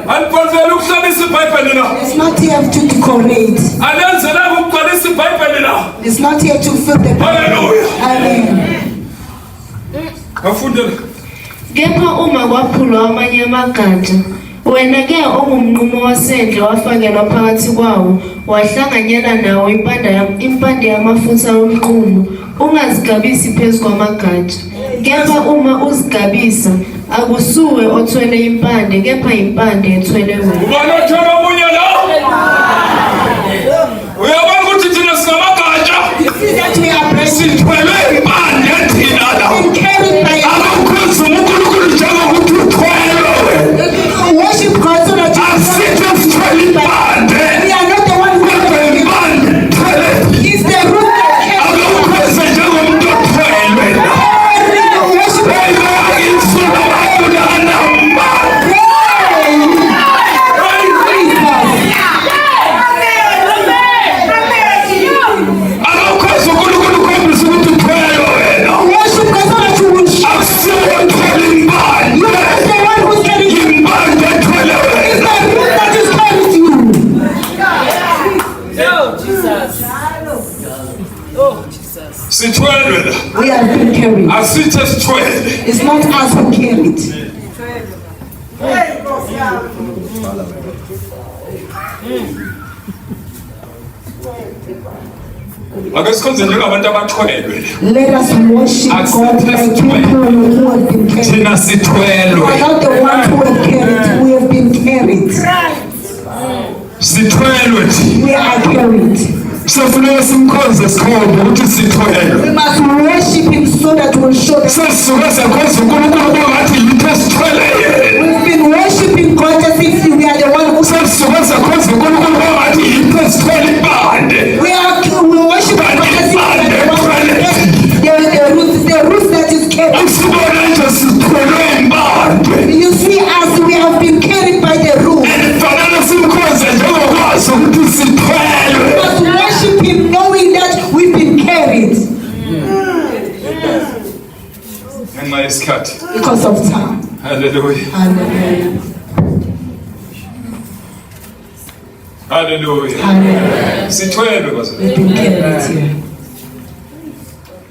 Anibonzela ukuhlabisa iBhayibheli la. It's not here to decorate. Anenzelanga ukugcwalisa iBhayibheli la. It's not here to fill the Bible. Hallelujah. Amen. Afundela. Kepha uma kwaphulwa amanye amagatsha wena ke ongumnqumo wasendle wafakelwa phakathi kwawo wahlanganyela nawo impande yamafutha yomnqumo ungazigabisi phezu kwamagatsha. Kepha uma uzigabisa akusuwe othwele impande kepha impande ethwele wena. Ubani othwele omunye la? Uyabona ukuthi thina singamagatsha. See that we are blessed Sithwele impande thina la. and carried by Akukhuza uNkulunkulu njengokuthi uthwele wena. worship God so that you Asithi sithwele impande. we are not the one who Kodwa impande thwele. is the root that carries. Akukhuza njengomuntu othwele la. Worship Wena akifuna abantu lana mba. Akukhuza uNkulunkulu ukhombisa ukuthi uthwele wena. worship God so that you will show Akusiwo othwele impande. the one who's carrying you. Impande ethwele wena. The root that is carrying you. Oh, Jesus. Oh, Jesus. Sithwele la. We have been carried. Asithe sithwele. It's not us who carried. Ake sikhonze njengabantu abathwelwe. Let us worship God like people who have been carried. Thina We are sithwelwe. not the ones who have carried. We have been carried. Sithwelwe thina. We are carried. Sofuneka simkhonze sikhombe ukuthi sithwelwe. We must worship Him so that we'll show that Sesisuke sakhonza uNkulunkulu kungathi yinto esithwele yena. we've been worshiping God as if we are the one who Sesisuke sakhonza uNkulunkulu kungathi yinto esithwele impande. we worship God as if we are the one who the roots that is carried. Usibona nje sithwelwe impande. You see, as we have been carried by the root, Fanele simkhonze njengokwazi ukuthi sithwelwe. we must worship Him knowing that we've been carried Ngenxa yesikhathi. because of time. Hallelujah. Hallelujah. Hallelujah. Hallelujah. Sithwelwe bazalwane. We've been carried here.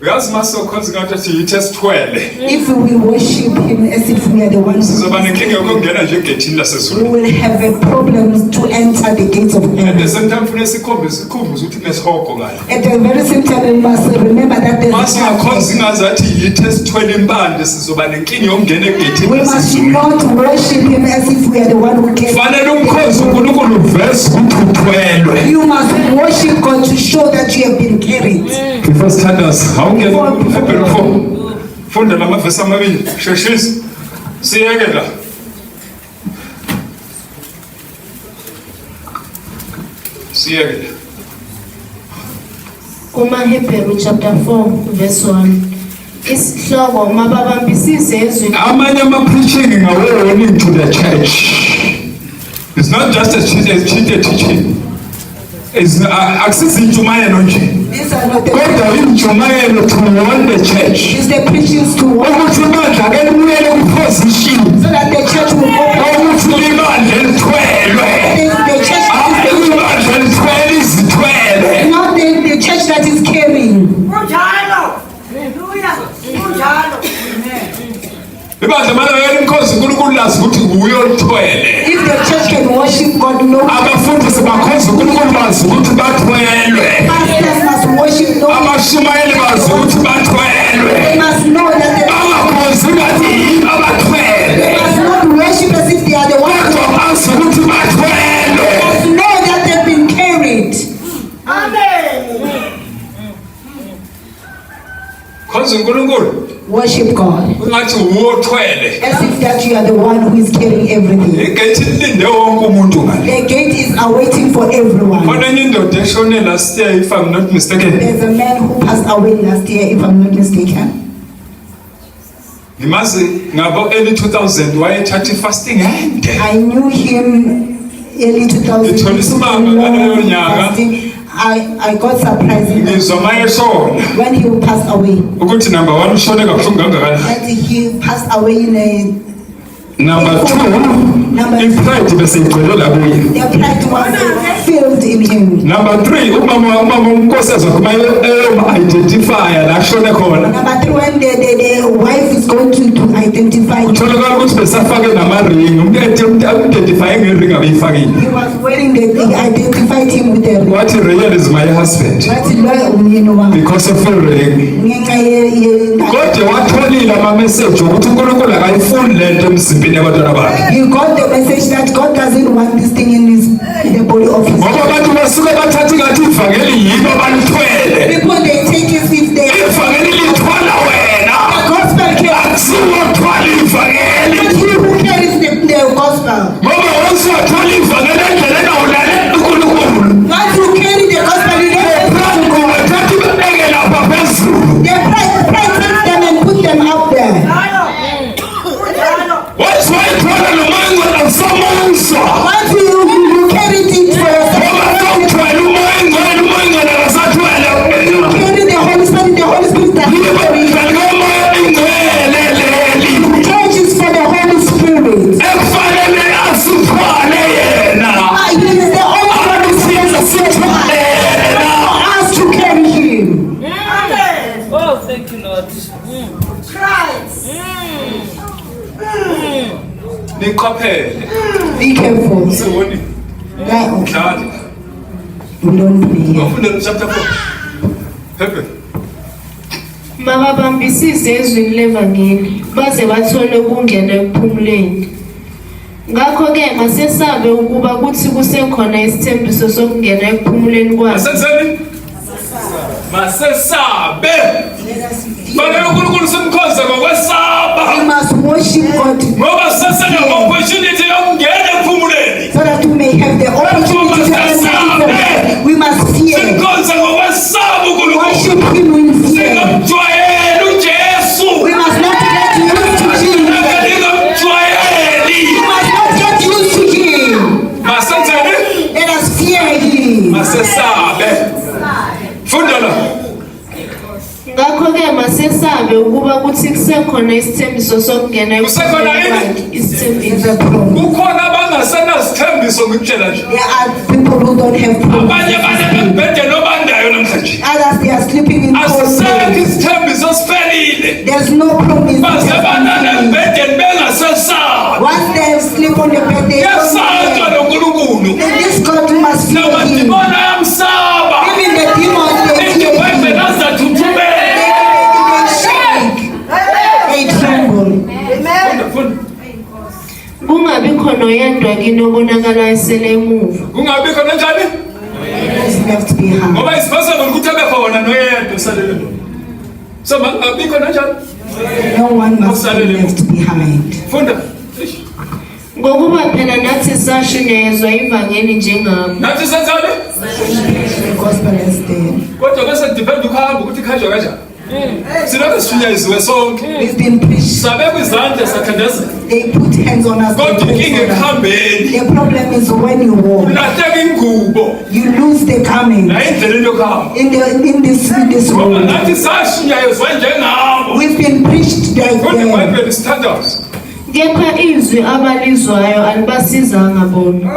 Uyazi masokhonza ngathi yithe sithwele. If we worship Him as if we are the ones who Sizoba nenkinga yokungena nje egethini we lasezulu. will have a problem to enter the gates of And heaven. the same time funeka sikhombize ukuthi kunesihoko ngala. At the very same time, we must remember that there is Masingakhonza ingazathi yithe sithwele impande sizoba nenkinga yokungena egethini we must lasezulu. not worship Him as if we are the one who came. Fanele umkhonza uNkulunkulu uveze ukuthi uthwelwe. You must worship God to show that you have been carried. Before standards, awungena eBelfort. Funda lamavesi amabili. Sheshisa. Siyeke la. Siyeke la. KumaHebheru chapter 4 verse 1. Isihloko mababambisise ezweni. Amanye ama-preaching ngawona to the church. It's not just a cheated teaching. Akusizintshumayelo nje. Kodwa intshumayelo to warn the church. Is the preachings to warn. Ukuthi ibandla ke libuyele ku-position. So that the church will go back. Ukuthi ibandla lithwelwe. The church Ibandla lithwele izithwele. not the church that is carrying. Ibandla malakela inkosi uNkulunkulu lazi ukuthi nguye olithwele. If the church can worship God, no Abafundisi bakhonza uNkulunkulu bazi ukuthi bathwelwe. pastors must worship God. Abashumayeli bazi ukuthi bathwelwe. They must know that they Bangakhonzi ngathi yibo abathwele. must not worship as if they are the ones. Kodwa bazi ukuthi bathwelwe. They must know that they've been carried. Khonza uNkulunkulu Worship God ungathi uwothwele. as if that you are the one who is carrying everything. Igate linde wonke umuntu ngale. The gate is awaiting for everyone. Khona enye indoda eshone last year if I'm not mistaken. There's a man who passed away last year, if I'm not mistaken. Ngimazi ngabo early 2000 wayethatha ifasting ende. I knew him early 2000. Ngithola isimanga ngaleyo nyanga. I got surprised Ngizwa mayeshona when he passed away. ukuthi number 1 ushone kabuhlungu kangakanani. That he passed away in a Number 2 ipride bese igcwele la kuye. the pride was filled in him. Number 3 umama unkosazana kuma identify la shone khona. Number 3, when the wife is going to identify, Utholakala ukuthi besafake nama ring identify ngering abeyifakile. he was wearing he identified him with the ring. What real is my husband Wathi lo umyeni wami. because of the ring. Ngenxa ye Kodwa watholile ama message ukuthi uNkulunkulu akayifuni lento emzimbeni yabantwana bakhe. he got the message that God doesn't want this thing in the body of his. Ngoba abantu basuke bathatha ngathi ivangeli yibo abalithwele. People they take it if they Ivangeli lithwala wena. the gospel carries. Akusiwothwala ivangeli. He who carries the gospel. Ngoba once wathwala ivangeli endleleni awulalela uNkulunkulu. Once you carry the gospel, you don't Bathatha ibabeke lapha phezulu. they pride takes them and put them up there. Once wayithwala nomoya nakusamusa. Once you carry it for yourself, Ngoba sawuthwala umoya akasathwala. carry the Holy Spirit does not carry it. Church is for the Holy Spirit. He is the only one who says us to carry him. Oh, thank you, Lord. Niqaphele. Be careful. Siboni. That Dlala. we don't play. Ngofunda chapter 4. Pepe. Mababambisise ezweni levangeli baze bathole ukungena ekuphumuleni. Ngakho-ke masesabe ukuba kuthi kusekhona isithembiso sokungena ekuphumuleni kwazo. Asenzeni? Masesabe. Bangela uNkulunkulu simkhonze ngokwesaba. We must worship God Ngoba sesena opportunity yokungena ekuphumuleni. so that we may have the opportunity to enter. We must fear. Simkhonze ngokwesaba uNkulunkulu. Worship him in fear. Singamjwayeli uJesu. We must not get used to him. Singamjwayeli. We must not get used to him. Masenzeni? Let us fear him. Masesabe. Funda la. Ngakho-ke masesabe ukuba kuthi kusekhona isithembiso sokungena Kusekhona ekuphumuleni yini? kwakhe. Isithembiso. It's a problem. Kukhona abangasenasithembiso ngikutshela nje. There are people who don't have Abanye problems. banebhedeni obandayo namhlanje. Others they are sleeping in cold Asisekho beds. isithembiso sifelile. There's no promise. Base banebhedeni bengasesaba. Once they sleep on the bed, they Yesatshwa don't noNkulunkulu. fear. This God you must fear him. Namadimoni ayamsaba. Even the demons they Ithi fear him. webheni azathuthumela. They shake. They tremble. Funda. Kungabi khona oyedwa kini obonakala esele emuva. Kungabi khona njani? Is left behind. Ngoba it's possible ukuthi abe khona noyedwa usalele. So abikho njani? No one must be left behind. Funda. Ngokuba phela nathi sashunyezwa ivangeli njengabo. Nathi senzani? The gospel is there. Kodwa bese depend ukuhamba ukuthi khajwa kanjani. Sinake sishunyezwe sonke. We've been preached. Sabekwe izandla sakhandazela. They put hands on us. Kodwa inkinga ekuhambeni. The problem is when you walk, Ulahleka ingubo. you lose the coming. La indlela yokuhamba. In this Ngoba world. nathi sashunyezwa njengabo. We've been preached like Kodwa them. iBhayibheli standards. Kepha izwi abalizwayo alibasizanga bona.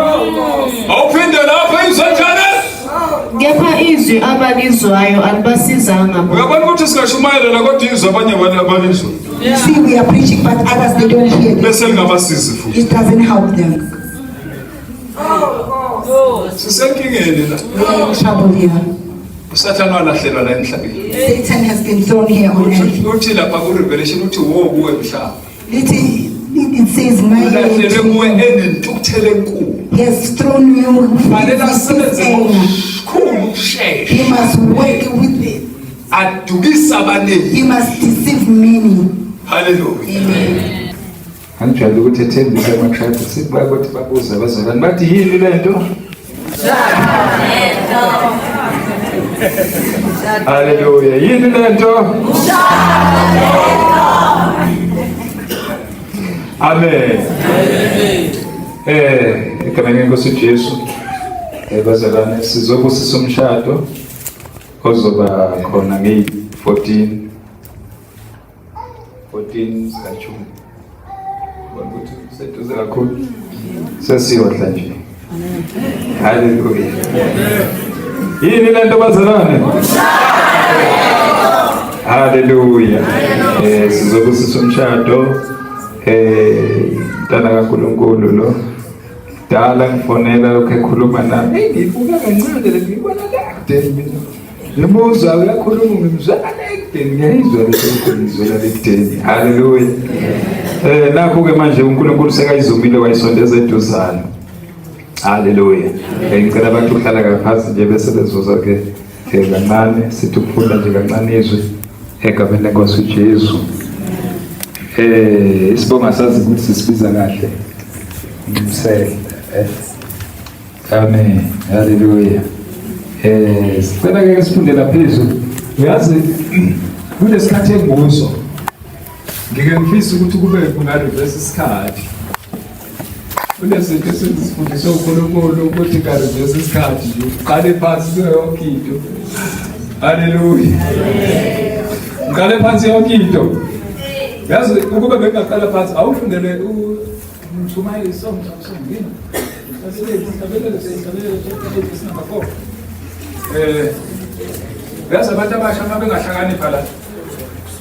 Awuphinde lapha izwe njani? Kepha izwi abalizwayo alibasizanga bona. Uyabona ukuthi singashumayela kodwa izwe abanye abalizwe. You see, we are preaching, but others they don't hear it. Bese lingabasizi futhi. It doesn't help them. Sisenkingeni la. We're in trouble here. Usathana walahlelwa la emhlabeni. Satan has been thrown here on earth. Uthi lapha ku Revelation uthi wo kuwe emhlaba. It says, my Ulahlele kuwe Lord, enentukuthelo enkulu. he has thrown you with Fanele his asebenze anger. ngokukhulu ukushesha. He must work with it. Adukisa abaningi. He must deceive many. Hallelujah. Amen. Angijwayele ukuthi ethembise amatribes sibuya ukuthi babuze abazalwane bathi yini lento? Hallelujah. Yini lento? Amen. Egameni lenkosi Jesu. Bazalwane sizobusisa umshado ozoba khona nge-14 zikaJune. Ukuthi seduze kakhulu. Sesiyodla nje. Hallelujah. Yini lento bazalwane? Hallelujah. Sizobusisa umshado mntana kaNkulunkulu lo. Dala ngifonela lokho ekhuluma nami. Ngibuka kancane le ngibona la. Ngibuza uyakhuluma ngimzwa ekudeni ngiyizwa lesengizwa lekudeni. Hallelujah. Nakho ke manje uNkulunkulu sekayizumile wayisondeza eduzane. Hallelujah. Ngicela abantu uhlala kaphansi nje bese bezoza ke kancane sithi ukufunda nje kancane izwi egameni lenkosi uJesu. Isibonga sazi ukuthi sisibiza kahle. Ngimsele. Amen. Hallelujah. Sicela ke sifunde laphezulu. Uyazi kulesikhathi enguso. Ngike ngifisa ukuthi kube kungareverse isikhathi. Kunezinto esizifundiswa uNkulunkulu ukuthi kareverse isikhathi nje. Qale phansi yonke into. Hallelujah. Qale phansi yonke into. Yazi ukuba bengaqala phansi awufundele umshumayeli somngeni. Yazi abantu abasha uma bengahlakanipha la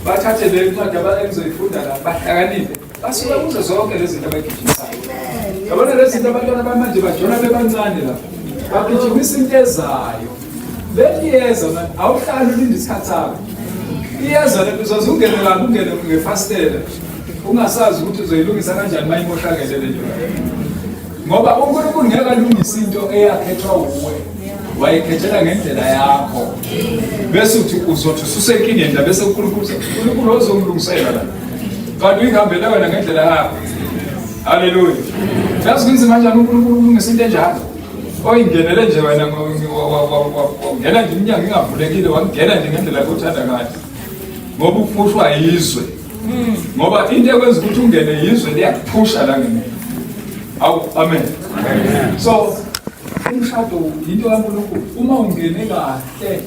bathathe le ncwadi abayengizoyifunda la bahlakaniphe basuka kuzo zonke lezi zinto abayigijimayo. Yabona lezi zinto abantwana bamanje bajona bebancane la bagijimisa into ezayo. Leyeza manje awuhlali ulinde isikhathi sakho. Iyeza le uzoze ungene la ungene ngefastela ungasazi ukuthi uzoyilungisa kanjani mayimoshakele le nto. Ngoba uNkulunkulu ngeke alungise into eyakhethwa uwe. Wayikhethela ngendlela yakho. Bese uthi uzothi ususenkingeni la bese uNkulunkulu ozongilungisela la. Kanti uyihambela wena ngendlela yakho. Hallelujah. Yazi kunzima kanjani uNkulunkulu ulungisa into enjalo. Oyingenele nje wena ngena nje iminyango ingavulekile wangena nje ngendlela yokuthanda ngayo. Ngoba ufushwa yizwe. Ngoba into ekwenza ukuthi ungene yizwe liyakuphusha la ngemini. Amen. So umshado into kaNkulunkulu uma ungene kahle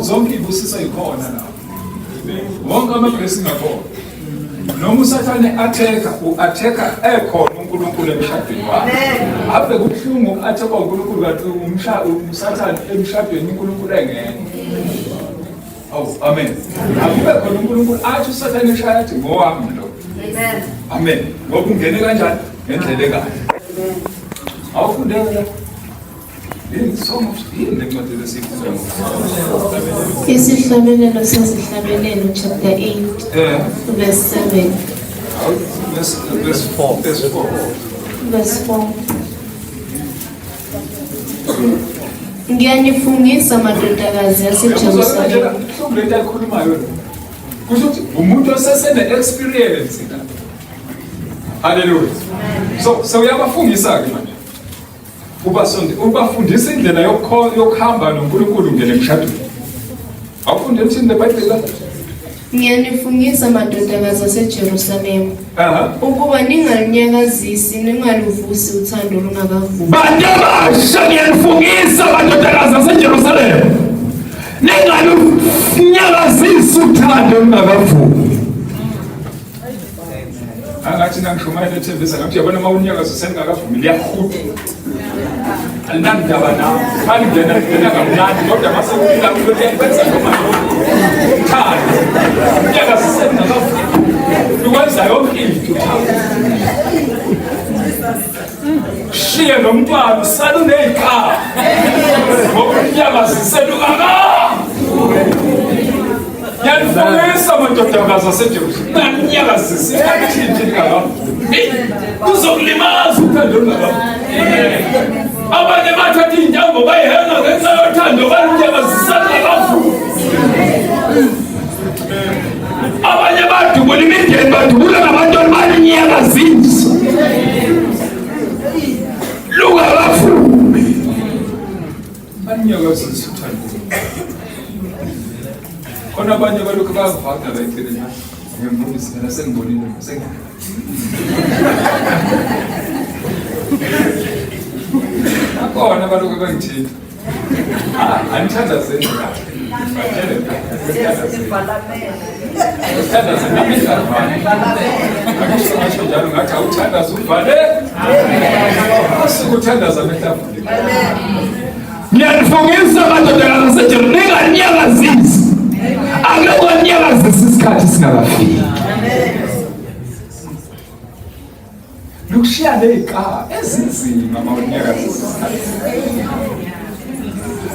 zonke ibusiso ikhona la. Wonke ama-blessing akhona. Noma usathane u-attacker ekhona uNkulunkulu emshadweni wakhe. Ave kubuhlungu uku-attackwa uNkulunkulu kanti usathane emshadweni uNkulunkulu engekho. Amen. Akube khona uNkulunkulu athi usathane eshaya athi ngowami lo. Amen. Amen. Ngoba ungene kanjani? Ngendlela ekahle. Awufundele la. Isihlabelelo sezihlabelelo chapter 8 verse 7 verse 4 verse 4. Ngiyanifungisa madodakazi yaseJerusalema. kusho ukuthi umuntu osesene-experience la. Haleluya. So uyabafundisa ke manje. Ubafundisa indlela yokuhamba noNkulunkulu ngene emshadweni. Awufunde ukuthi neBhayibheli la. Ngiyanifungisa madodakazi aseJerusalema ukuba ningalunyakazisi ningaluvusi uthando olungakavumi. Bantu abasha ngiyanifungisa madodakazi aseJerusalema ningalunyakazisi uthando olungakavumi. Angathi nangishumayela ethembisa ngathi uyabona uma unyakazo seningakavumi liyahuda. Alinandaba nawo. Manje ngena kamnandi kodwa mase uphila ukuthi yakwenza noma uthando. Unyakazo seningakavumi. Ukwenza yonke into uthando. Shiye nomntwana usale uney'khala. Ngoba unyakazo seningakavumi. Yanifungisa madodakazi aseJerusalema nanyakazisa isikhathi kuzokulimaza uthando olungakavumi. Abanye bathatha iy'ntambo bayihenga ngenxa yothando balunyakazisa lungakavumi. Abanye badubula imindeni badubula nabantwana balunyakazisa lungakavumi. Balunyakazisa uthando. Khona abanye balokhu bayavaka la eceleni. Ngiyambonisa mina sengibonile akhona balokhu bangithinta. Anithandazeni kahle. Uthandazeni nami ngiyavana. Akusho njalo ngathi awuthandaza uvale. Sikuthandaza mehlavule. Ngiyanifungisa madodakazi aseJerusalema ningalunyakazisi. Akawanyakazisa isikhathi singakafiki. Lukushiya ney'khala ezinzima mawunyakazisa isikhathi.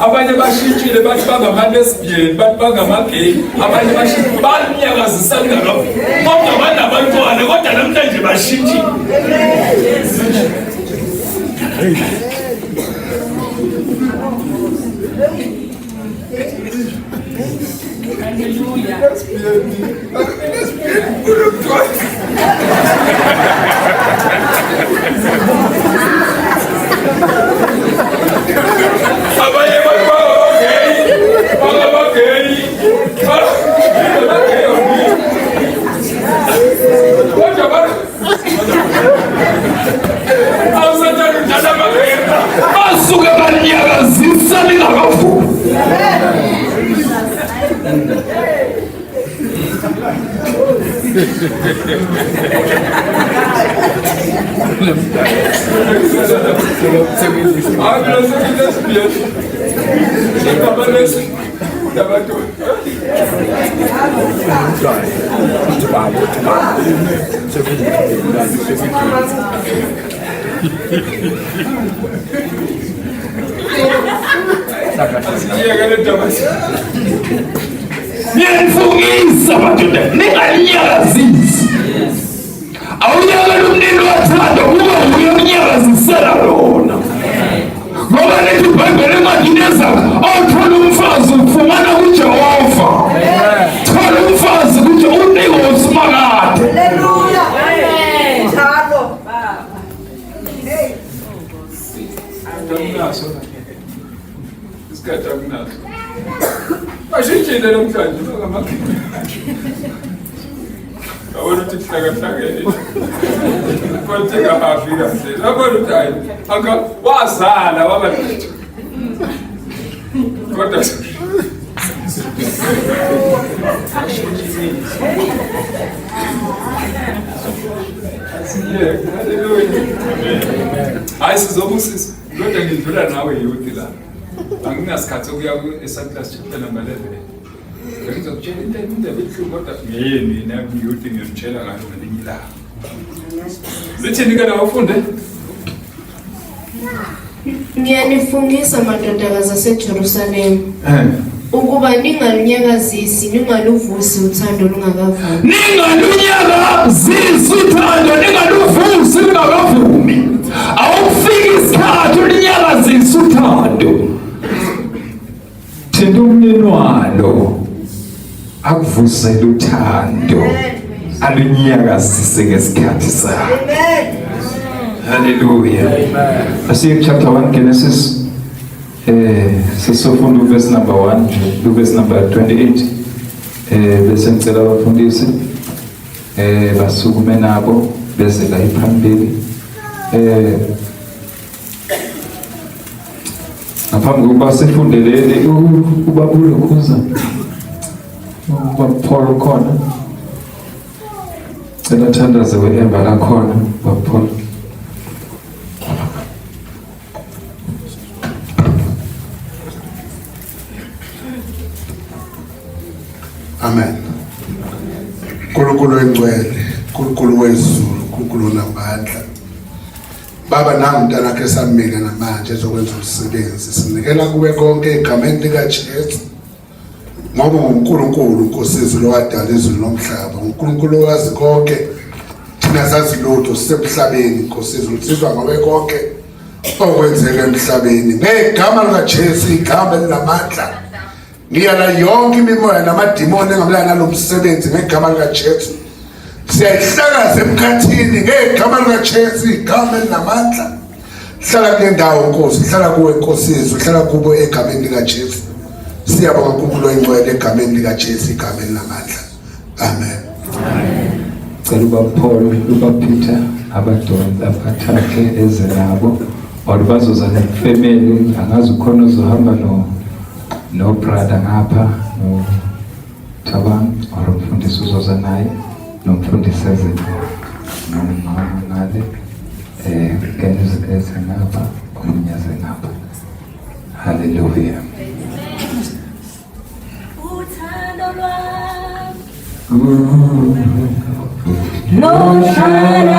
Abanye bashintshile bathi bangama-lesbian, bathi bangama-gay, abanye bashintshile balunyakazisa lungakavumi. Kodwa banabantwana kodwa namhlanje bashintshile. Abanye basuke banyakazisa lingakavumi. Ngiyanifungisa madoda ningalinyakazisi. Awunyakala umnini wathanda kuba uyonyakazisela lona. Ngoba lethi iBhayibheli encwadini ezakho awuthola umfazi ufumana kuJehova. Thola umfazi kuthi unike usimakade. Haleluya. Njalo. Akunaso. Isikhathi akunaso. Bashintshile namhlanje ngamakhaya. Awona ukuthi kuhlakahlakele. Konke kahafi kahle. Abona ukuthi hayi, aka wazala waba kodwa hayi sizobusisa kodwa ngidlula nawe youth la. Anginasikhathi sokuya eSouth chapter number 11. Ngizokutshela into ebuhlungu kodwa ngiyeni mina youth ngiyotshela kahle ngelinye ilanga. Lithini ke nabafunde? Ngiyanifungisa madodakazi aseJerusalema ukuba ningalunyakazisi ningaluvusi uthando olungakavumi. Ningalunyakazisi uthando ningaluvusi lungakavumi. Awufiki isikhathi ulinyakazisa uthando. Thina umnini walo akuvusele uthando alunyakazise ngesikhathi sakhe. Hallelujah. Asiye chapter 1 Genesis sisofunda verse number 1 to verse number 28. Bese ngicela abafundisi basukume nabo bese la iphambili. Ngaphambi kokuba sifundelele ubabule kuza Paul khona cela thandaze wehamba la khona Paul. Amen. Nkulunkulu engcwele, Nkulunkulu wezulu, Nkulunkulu namandla. Baba nami mntana wakhe samile namanje ezokwenza umsebenzi. Sinikela kuwe konke egameni likaJesu. Ngoba uNkulunkulu uNkosizwe lo wadala izulu nomhlaba. uNkulunkulu wazi konke. Thina sazi lutho sisemhlabeni Nkosizwe usizwa ngawe konke okwenzeka emhlabeni. Ngegama likaJesu igama linamandla. Ngiyala yonke imimoya namadimoni engamlana nalomsebenzi ngegama likaJesu. Siyayihlakaza emkhathini ngegama likaJesu igama linamandla. Hlala kule ndawo Nkosi, hlala kuwe Nkosizwe, hlala kubo egameni likaJesu. Siyabonga uNkulunkulu engcwele egameni likaJesu igama linamandla. Amen. Cela ubaPaul, ubaPeter abadonda bathathe ezenabo bazoza nefamily. Angazi ukhona uzohamba no brother ngapha no Thabang or umfundisi uzoza naye nomfundisi nomama ngale kenze ngapha umnyaze ngapha. Hallelujah. No shana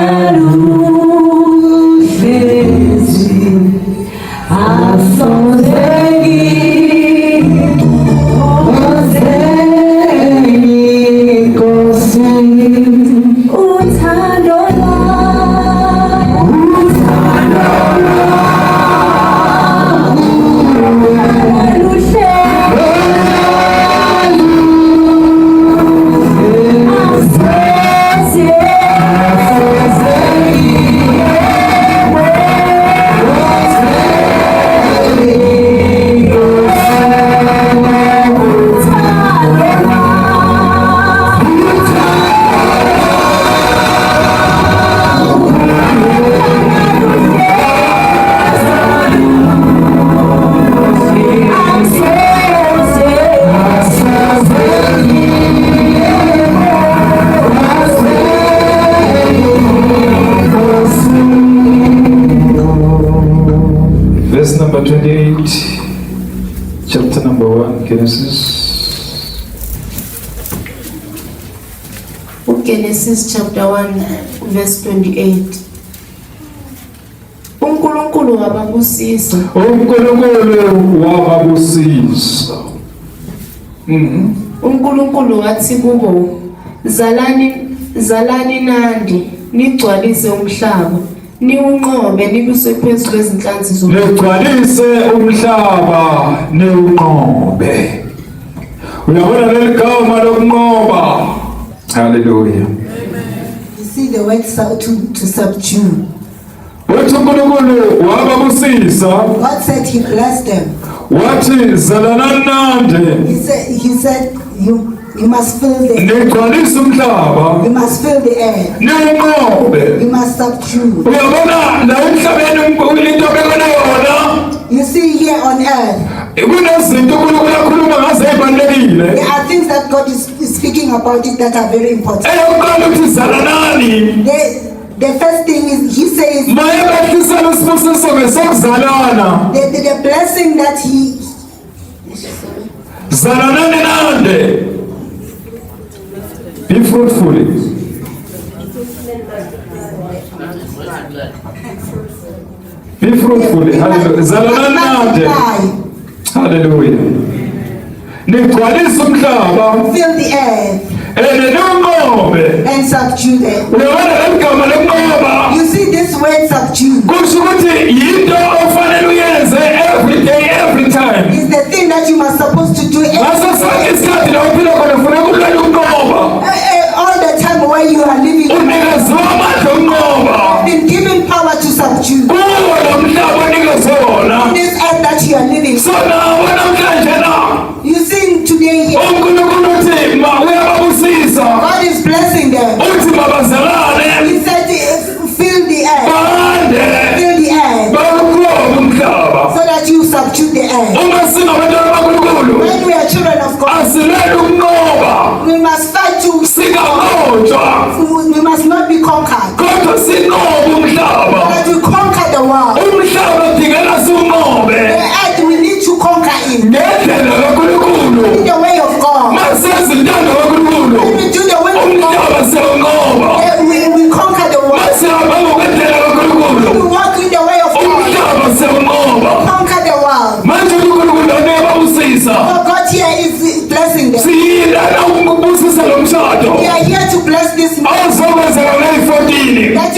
number 28, chapter number 1, Genesis. Genesis chapter 1 verse 28. uNkulunkulu wababusisa. uNkulunkulu wathi kubo, zalani nandi nigcwalise umhlaba, niwunqobe nibuse phezu kwezinhlanzi zomhlaba. Nigcwalise umhlaba niwunqobe. Uyabona leli gama lokunqoba. Hallelujah. You see the word to subdue. God said he blessed them. He said you must fill the air. You must fill the air. You must subdue. You see here on earth, there are things that God is speaking about it that are very important. The first thing is he says the blessing that he be fruitful. Be fruitful. Hallelujah. Hallelujah. Fill the earth and subdue them. You see this word subdue. Every day, every time. It's the thing that you are supposed to do every day.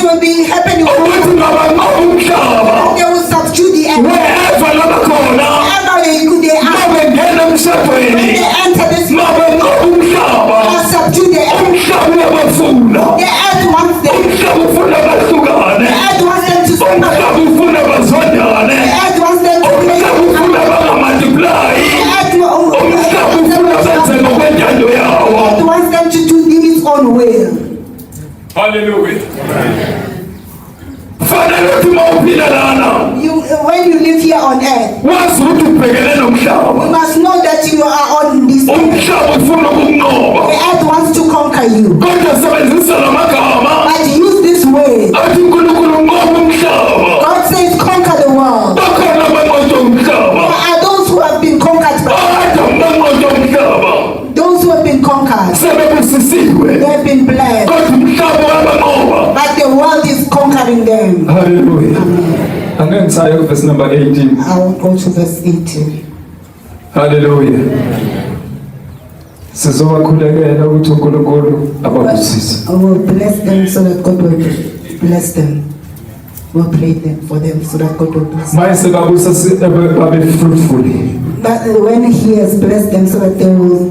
It will be happening. ukuthi ngabanqoba umhlaba They will subdue the earth. wherever labakhona Wherever they are, mabengena when emhlabeni they enter this world, mabanqoba umhlaba they will subdue the earth. umhlaba uyabafuna The earth wants them. umhlaba ufuna bahlukane The earth wants them to umhlaba separate. ufuna The bazondane earth wants them to umhlaba ufuna bangamultiply umhlaba ufuna benze ngokwentando yawo wants them to do its own will. Hallelujah. fanele ukuthi uma uphila lana When you live here on earth, wazi ukuthi ubhekene you nomhlaba must know that you are on this earth. umhlaba ufuna ukunqoba The earth wants to conquer you. kodwa sebenzisa la magama But use this way. athi uNkulunkulu unqoba umhlaba God says, conquer the world. bakhona abanqoba umhlaba There are those who have been conquered by Adam banqoba umhlaba those who have been conquered. sebebusisiwe They have been blessed. kodwa umhlaba wabanqoba But the world is conquering them. Hallelujah. Angeke ngisaye ku verse number 18. I will go to verse 18. Hallelujah. Sizobakhulekela ukuthi uNkulunkulu ababusise. I will bless them so that God will bless them. We'll pray them for them so that God will bless them. Mayese babusa babe fruitful. But when He has blessed them so that they will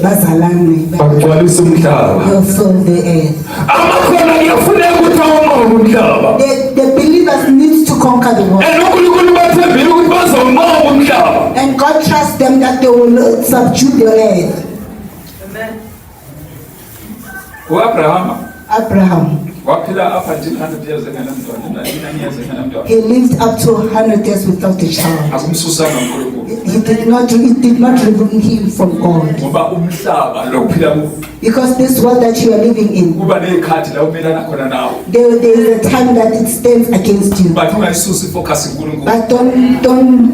bazalane, Bagcwalise umhlaba. they'll fill the earth. amakhona kuyafuneka ukuthi awunqobe umhlaba The believers need to conquer the world. and uNkulunkulu bathembile ukuthi bazonqoba umhlaba And God trusts them that they will subdue the earth. uAbraham Abraham, waphila up until 100 years engenamntwana, 99 years engenamntwana. he lived up to 100 years without a child. Akumsusanga uNkulunkulu. It did not remove him from God. Ngoba umhlaba lo uphila kuwo Because this world that you are living in, kuba nekhathi la umelana khona nawo. there is a time that it stands against you. But ungayisusi focus kuNkulunkulu. But don't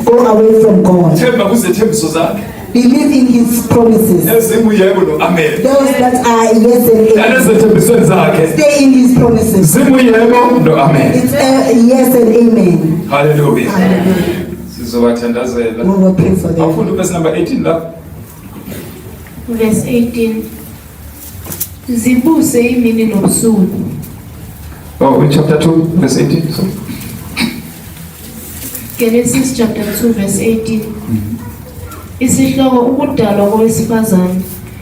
go away from God. Themba kuzethembiso zakhe. Believe in His promises. Ezimuyebo no amen. Those that are yes and amen. Yanezethembisweni zakhe. Stay in His promises. Zimuyebo no amen. It's yes and amen. Hallelujah. Hallelujah. Sizobathandazela. We will pray for them. Afundi verse number 18 la. Verse 18. Zibuse imini nobusuku. Oh, in chapter 2 verse 18. So. Genesis chapter 2 verse 18. Isihloko ukudalwa kowesifazane.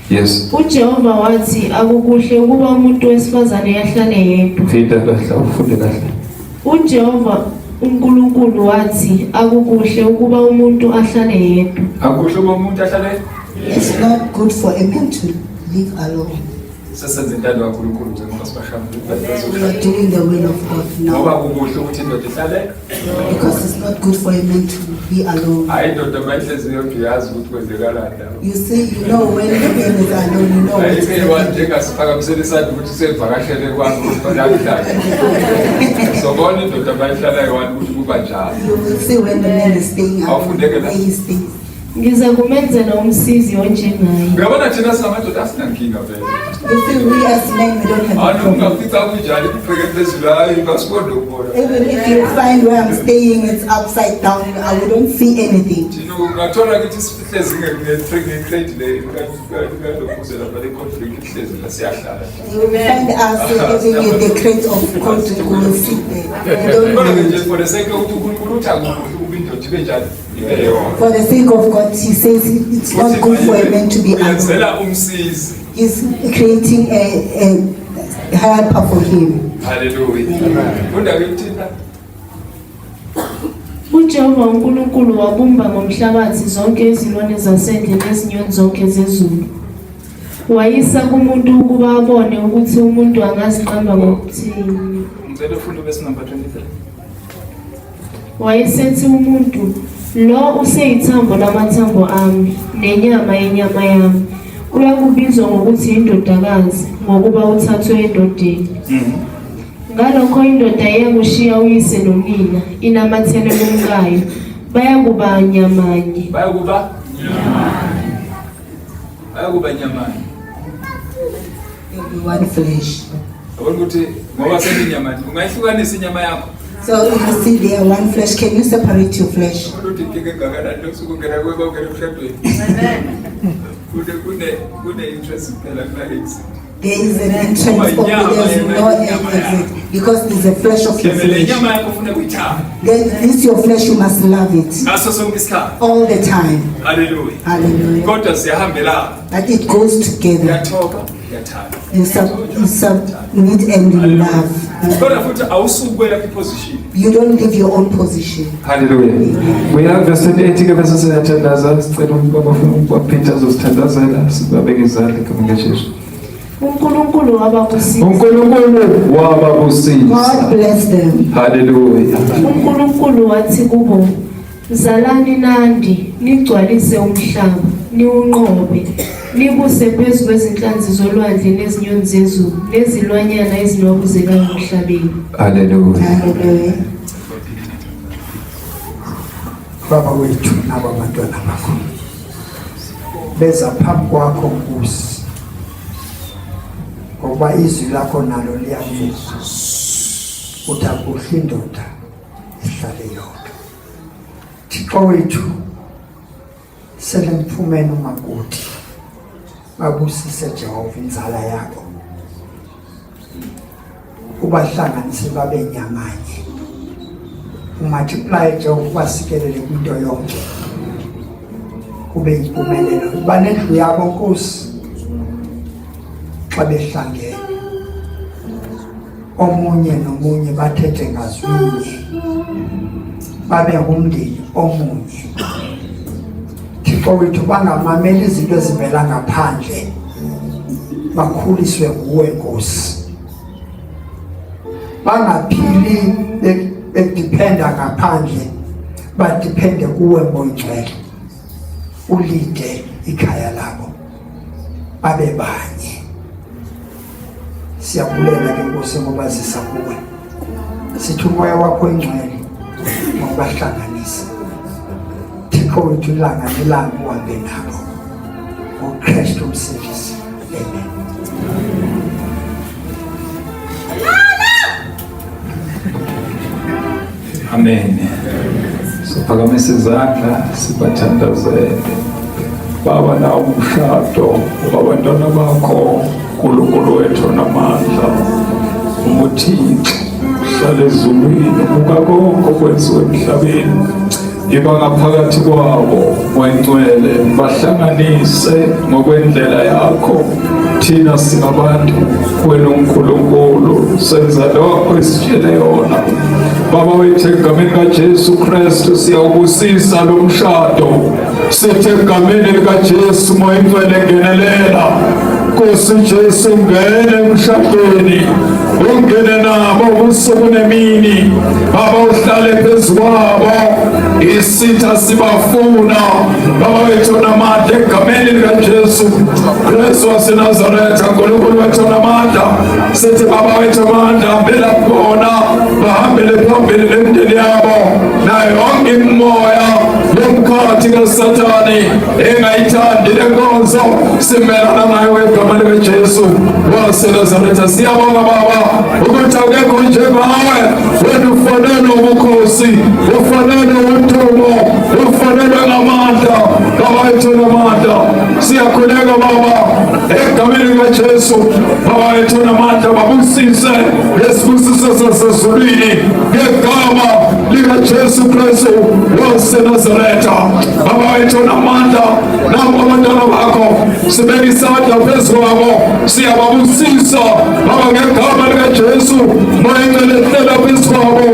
Yes. uJehova wathi akukuhle ukuba umuntu wesifazane yahlale yedwa. Fida kahle ufunde kahle. uJehova uNkulunkulu wathi akukuhle ukuba umuntu ahlale yedwa. Akuhle ukuba umuntu ahlale It's not good for a man to live alone. sesenze intando kaNkulunkulu njengoba sibashamba. We are doing the will of God Ngoba now. kukuhle ukuthi indoda ihlale. Because it's not good for a man to be alone. Hayi indoda mayihleziyo yazi ukuthi kwenzekalani la. You see, you know when a man is alone, you know what Ayike is abantu happening. njengasiphakamsela isandla ukuthi sevakashele kwami ukuthi nakuhlala. Sobona indoda mayihlala yiwani ukuthi kuba njalo. You will see when the man is staying alone, where he stays. Ngiza kumenzela umsizi onjengaye. Uyabona thina singamadoda asinankinga vele. You see, we as men, we don't have a Hayi problem. ungafica kunjani kupheke phezulu hayi basibonde ukubona. Even if you find where I'm staying, it's upside down, I wouldn't see anything. Thina ungathola ukuthi sihlezi nge-crate le kalokhuze lapha le conflict ihlezi la siyahlala. You will find us living in the crate of conflict, we will sit there. We don't Kodwa do nje it. for the sake ukuthi uNkulunkulu uthi akukuhle ukuba indoda ibe njani ibe yodwa. For the sake of God, He says it's not good for a man to be alone. Uyenzela umsizi. He's creating a helper for him. Hallelujah. Funda ngikuthina. uJehova uNkulunkulu wabumba ngomhlabathi zonke izilwane zasendle nezinyoni zonke zezulu. Wayisa kumuntu ukuba abone ukuthi umuntu angaziqamba ngokuthini. Ngicela ufunde verse number 23. Wayesethi umuntu, lo useyithambo lamathambo ami, nenyama yenyama yami. Uyakubizwa ngokuthi indodakazi, ngokuba uthathwe endodeni. Ngalokho indoda iyakushiya uyise nonina, inamathele kumkayo, bayakuba nyamanye. Bayakuba nyamanye. They'll be one flesh. Yabona ukuthi ngoba seninyama ungayihlukanisa inyama yakho. So you see, they are one flesh. Can you separate your flesh? Ukuthi kike ngakanani usukungena kweba ungena emshadweni. Kune interest phela kulale izinto. There is an entrance only, there's no exit. Because there's a flesh of your flesh. Then this your flesh, you must love it. All the time. Hallelujah. Hallelujah. But it goes together. You submit and you love. You don't leave your own position. Hallelujah. We have verse 28 verse siyathandaza sicela ubaba Peter zosithandazela sibabeke izandla egameni likaJesu. uNkulunkulu wababusisa. uNkulunkulu wababusisa. God bless them. Hallelujah. uNkulunkulu wathi kubo, zalani nandi nigcwalise umhlaba niwunqobe nibuse phezu kwezinhlanzi zolwandle nezinyoni zezulu nezilwanyana ezinobuzekayo emhlabeni. Hallelujah. Hallelujah. Baba wethu nabantwana bakho beza phambi kwakho Nkosi, ngoba izwi lakho nalo liyavuma uthi akuhle indoda ihlale yodwa. Thixo wethu selemphumeni umakoti babusise Jehova inzala yakho, ubahlanganise babe nyamanye, umultiply Jehova basikelele kwinto yonke, kube impumelelo banendlu yabo Nkosi. Xa behlangene omunye nomunye bathethe ngazwinye, babe ngumndeni omunye. Thixo wethu bangamameli izinto ezivela ngaphandle, bakhuliswe nguwe Nkosi. Bangaphili bedipenda ngaphandle, badipende kuwe Moyingcwele, ulide ikhaya labo babe banye. Siyabulela ke Nkosi ngoba sisakuwe, sithi umoya wakho engcwele ngokubahlanganisa. Thixo wethu ilanga nelanga uhambe nabo ngoKristu umsindisi. Amen. Amen. Siphakamisa izandla sibathandazele. Baba na umshado wabantwana bakho uNkulunkulu wethu namandla, umuThixo uhlale ezulwini ubuka konke okwenziwe emhlabeni, iba ngaphakathi kwabo Moyingcwele, bahlanganise ngokwendlela yakho. Thina singabantu wena uNkulunkulu senza lokho esitshele yona. Baba wethu egameni likaJesu Kristu siyawubusisa lo mshado, sithi egameni likaJesu Moyingcwele ngenelela. Nkosi Jesu ungene emshadweni, ungene nabo ubusuku nemini. Baba uhlale phezu kwabo, isitha sibafuna. Baba wethu namandla egameni likaJesu Kristu waseNazaretha, uNkulunkulu wethu namandla, sithi Baba wethu amandla hambela khona, bahambele phambili nemindeni yabo, nayo yonke imimoya yomkhathi kaSathane engayithandi lenkonzo simelana nayo egameni likaJesu waseNazaretha. Siyabonga Baba ukuthi akekho njengawe, wena ufanele ubukhosi, ufanele ubudumo, ufanele ngamandla. Baba wethu namandla, siyakhuleka Baba egameni likaJesu. Baba wethu namandla, babusise lesibusiso sasezulwini ngegama likaJesu Kristu waseNazaretha. Baba wethu namandla, nabo abantwana bakho sibeka isandla phezu kwabo, siyababusisa Baba ngegama likaJesu. Moyingcwele hlala phezu kwabo,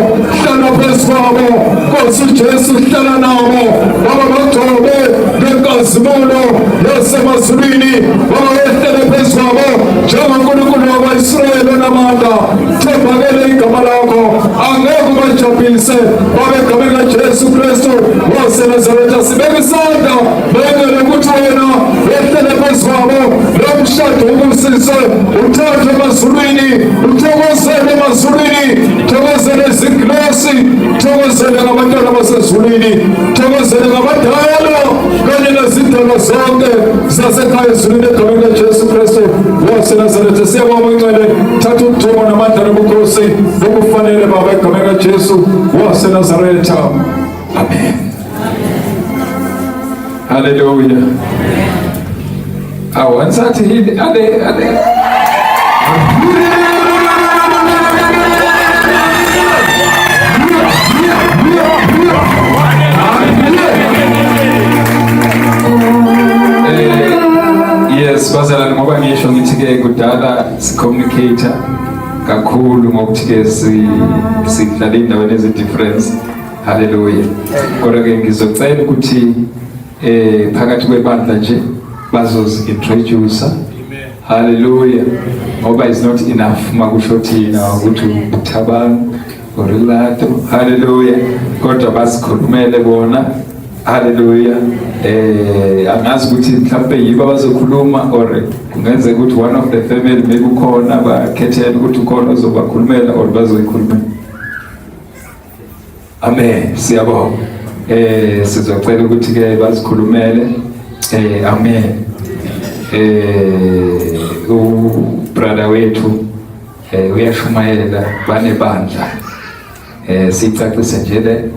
hlala phezu kwabo Nkosi Jesu, hlala nabo Baba, bagcobe ngenkazimulo yasemazulwini. Baba wehlele phezu kwabo njengoNkulunkulu wakwa-Israyeli namandla. Thembakele igama lakho, angeke ubajabulise Baba egameni likaJesu Kristu waseNazaretha. Sibeka isandla bengele ukuthi wena wehlele phezu kwabo, lo mshado ubusise, uthathwe emazulwini, uthokozele emazulwini, uthokozele izingilosi, uthokozele ngabantwana basezulwini, uthokozele ngabadala kanye nezindaba zonke zasekhaya ezulwini egameni likaJesu Kristu waseNazaretha. Siyabonga Moyingcwele, thatha udumo namandla nobukhosi obufanele Baba egameni likaJesu waseNazaretha. Amen. Hallelujah. Awansathi ade Yes, bazalwane, ngoba ngisho ngithi-ke kudala si-communicator kakhulu ngokuthi-ke sidlala iy'ndaweni ezi-difference. Hallelujah. Kodwa-ke ngizocela ukuthi phakathi kwebandla nje bazozi-introducer. Hallelujah. Ngoba is not enough makusho thina ukuthi uThabang Orlando. Hallelujah. Kodwa basikhulumele bona. Hallelujah. Angazi ukuthi mhlawumbe yibo abazokhuluma or kungenzeka ukuthi one of the family maybe ukhona bakhethela ukuthi ukhona ozobakhulumela or bazoyikhulumela. Amen. Siyabonga. Sizocela ukuthi ke bazikhulumele. Amen. Brother wethu uyashumayela banebandla. Sicacise nje le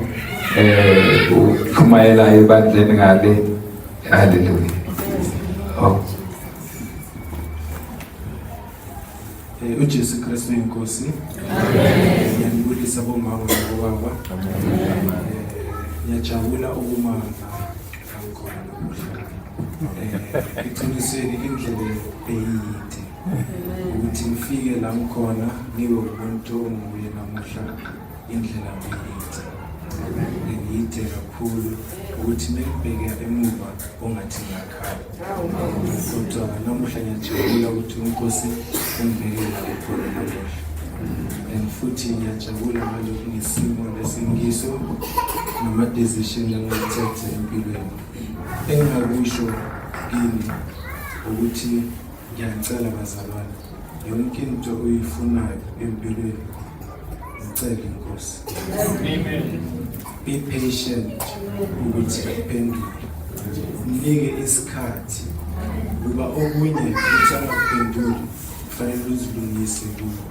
ushumayela ebandleni ngale. Hallelujah. Oh. uJesu Kristu inkosi. Amen. Ngiyabulisa bomama nabobaba. Amen. Ngiyajabula ukuma ngakho namuhla. Iqinisweni indlela eyide. Ukuthi ngifike la ngikhona niwe umuntu onguye namuhla indlela eyide. Ngiyide kakhulu ukuthi ngibheke emuva ongathi ngakhala. Kodwa namuhla ngiyajabula ukuthi inkosi ungibeke la khona namuhla. Futhi ngiyajabula manje ngisimo lesingiso nama decision engithethe empilweni. Engakusho kini ukuthi ngiyacela bazalwane yonke into oyifunayo empilweni ngicela inkosi. Amen. Be patient ukuthi uphendule. Nike isikhathi kuba okunye uthangaphenduli kufanele uzilungise kubo.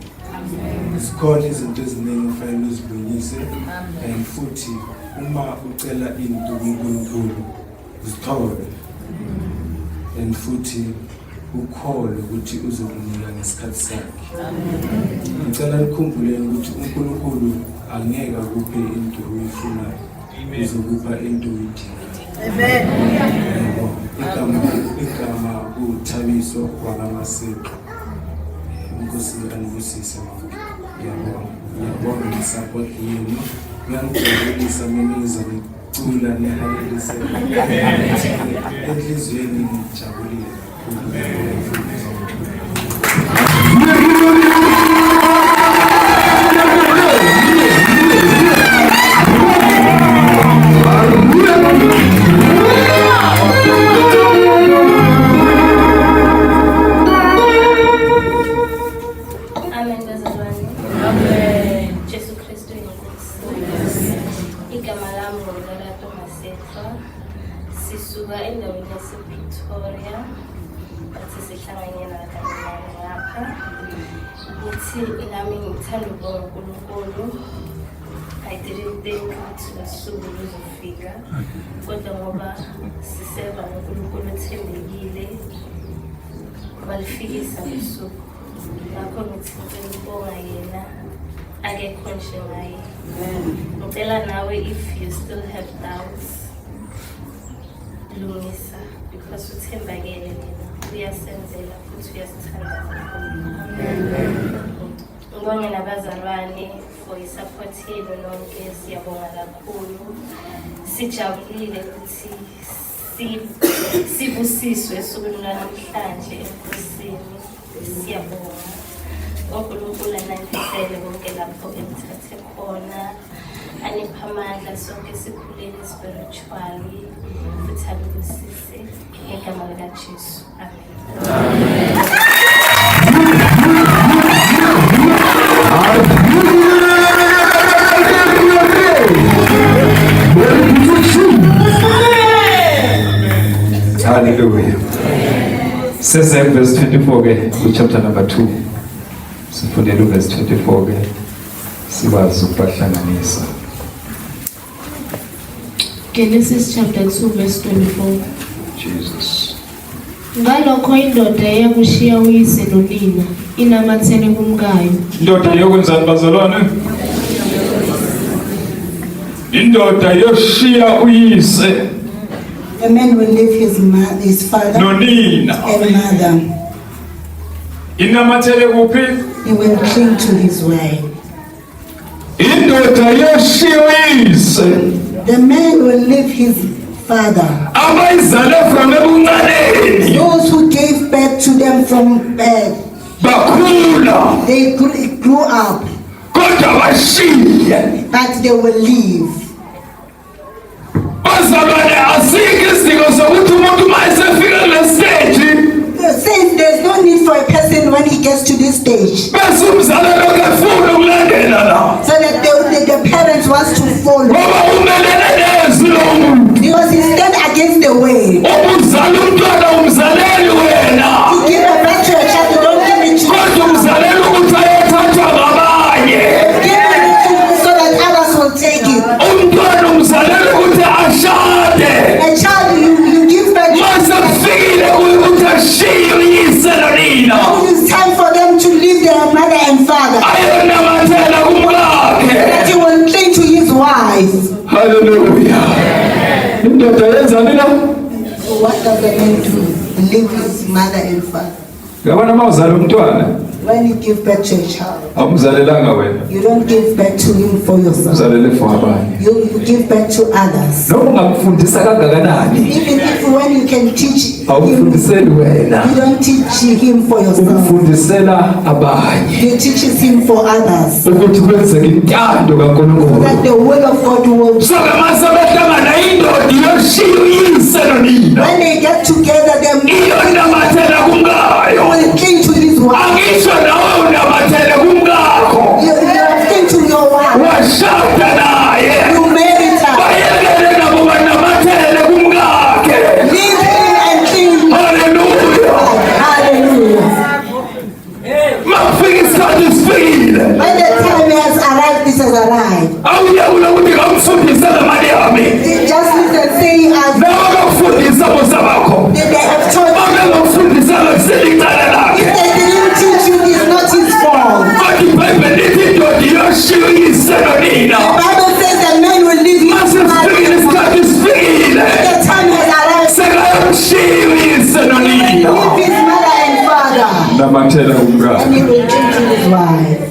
Sikhona izinto eziningi kufanele uzilungise and futhi uma ucela into kuNkulunkulu uzithole and futhi ukhole ukuthi uzokunika ngesikhathi sakhe. Ngicela nikhumbuleni ukuthi uNkulunkulu angeke akuphe into oyifunayo, uzokupha into oyidingayo. Amen. Igama uThabiso wakaMaseko. Inkosi anibusise mama. Ngiyabonga ngesupport yenu. Ngiyangijabulisa mina nizocula nehalelise. Enhlizweni ngijabulile. Sisuka endaweni yasePretoria bathi sihlanganyela kancane lapha. Ngithi nami ngithanda ukubonga uNkulunkulu. I didn't think ukuthi usuku luzofika, kodwa ngoba siseva uNkulunkulu othembekile walifikisa usuku. Ngakho ngithi ngibonga yena akekho njengaye. Ngicela nawe if you still have doubts lungisa because uthembakele mina uyasenzela futhi uyasithanda kakhulu. Ngibonge nabazalwane for isupport yenu nonke, siyabonga kakhulu. Sijabulile ukuthi sibusiswe esukwini lanamhlanje enkosini. Siyabonga uNkulunkulu anangisele konke lapho engithathe khona, anipha amandla sonke sikhulele spiritually futhi abusise ngegama likaJesu. Amen. Hallelujah. Says in verse 24 ke chapter number 2. Sifundele verse 24 ke sikwazi ukubahlanganisa. Genesis chapter 2 verse 24. Jesus. Ngalokho indoda yakushiya uyise nonina inamathele kumkayo. Indoda yokwenzani bazalwane? Indoda yoshiya uyise. A man will leave his father Nonina. and mother. Inamathele kuphi? He will cling to his wife. Indoda yoshiya uyise. The man will leave his father. Abayizale from ebuncaneni. Those who gave birth to them from birth. Bakhula. They grew up. Kodwa bashiye. But they will leave. Bazalwane asikho isidingo sokuthi umuntu mayesefika kule stage. Since there's no need for a person when he gets to this stage. So that the parents wants to follow. Because he stand against the way. To give a birth to a child, you don't give it to give it so that others will take it. A child you give birth to. It's time for them to leave their mother and father. That he will cling to his wife. Hallelujah. What does the man do? Leave his mother and father. When you give birth to a child, you don't give birth to him for yourself. You give birth to others. Even if when you can teach him, you don't teach him for yourself. You teach him for others. So that the will of God will. When they get together, they will cling to his wife. You are cling to your wife. You married her. Leave him and cling. Hallelujah. When the time has arrived, this has arrived. Just listen, say as they have taught. If they didn't teach you, it's not his fault. The Bible says that men will leave his mother. The time has arrived. Leave his mother and father. And he will cling to his wife.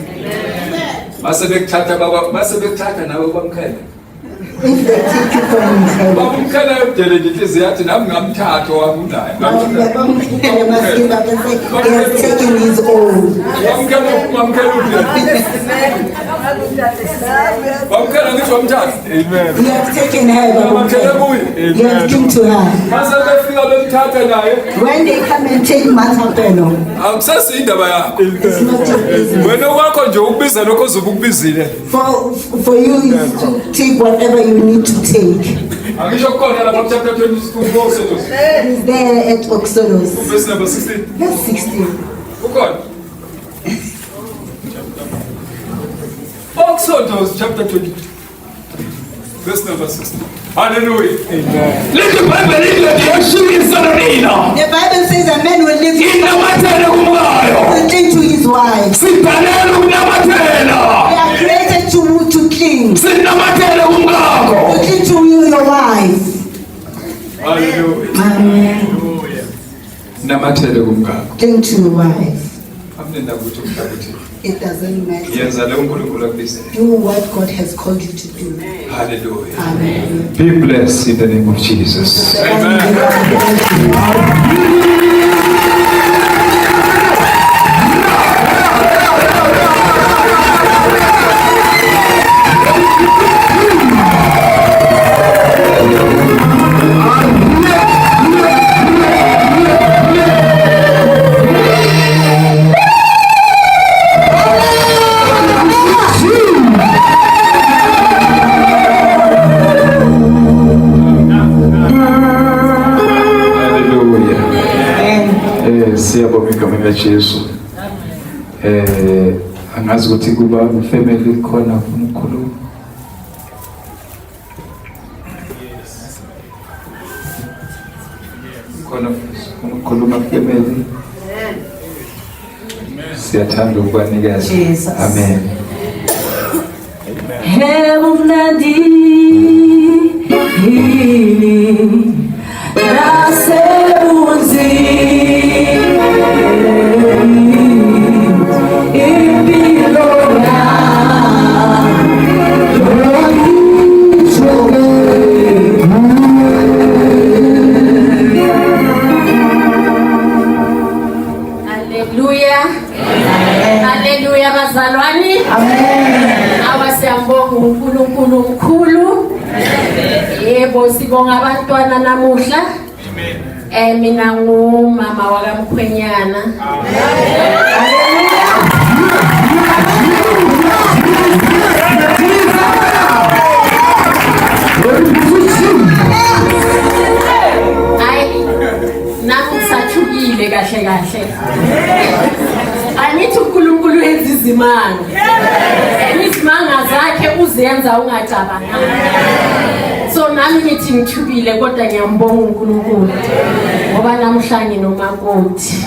If they take you from him, must give up and say, he has taken his own. You have taken her, you have come to her. When they come and take Matapelo, it's not easy. For you is to take whatever you need to take. It's there at Exodus. Verse 16. Exodus chapter 20. Verse number 16. Hallelujah. Amen. The Bible says a man will live cling to his wife. They are created to cling. To cling to your wife. Hallelujah. Amen. Cling to your wife. It doesn't matter. Do what God has called you to do. Hallelujah. Amen. Be blessed in the name of Jesus. Amen. Yesu angazi ukuthi kuba family khona umkhulu khona khuluma kuyemeli. Siyathanda ukwanikeza. Amen. Heavenly Haleluya bazalwane. Amen. Awasiyambonga uNkulunkulu omkhulu. Yebo sibonga abantwana namuhla. Amen. Mina ngumama wakaMkhwenyana. Nakusathukile kahle kahle. Angithi uNkulunkulu ezizimanga. Izimanga zakhe uzenza ungacabanga. So nami ngithi ngithukile kodwa ngiyambonga uNkulunkulu ngoba namhlanje nomakoti.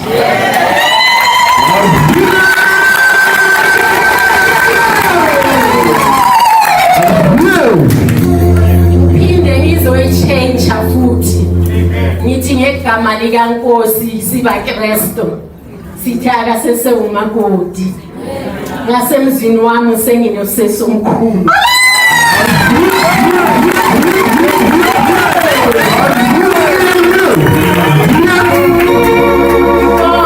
Phinde ngizoyichange futhi. Ngithi ngegama likaNkosi siba Kristo. Sithi akasese umakoti. Ngasemzini wami senginosesi omkhulu.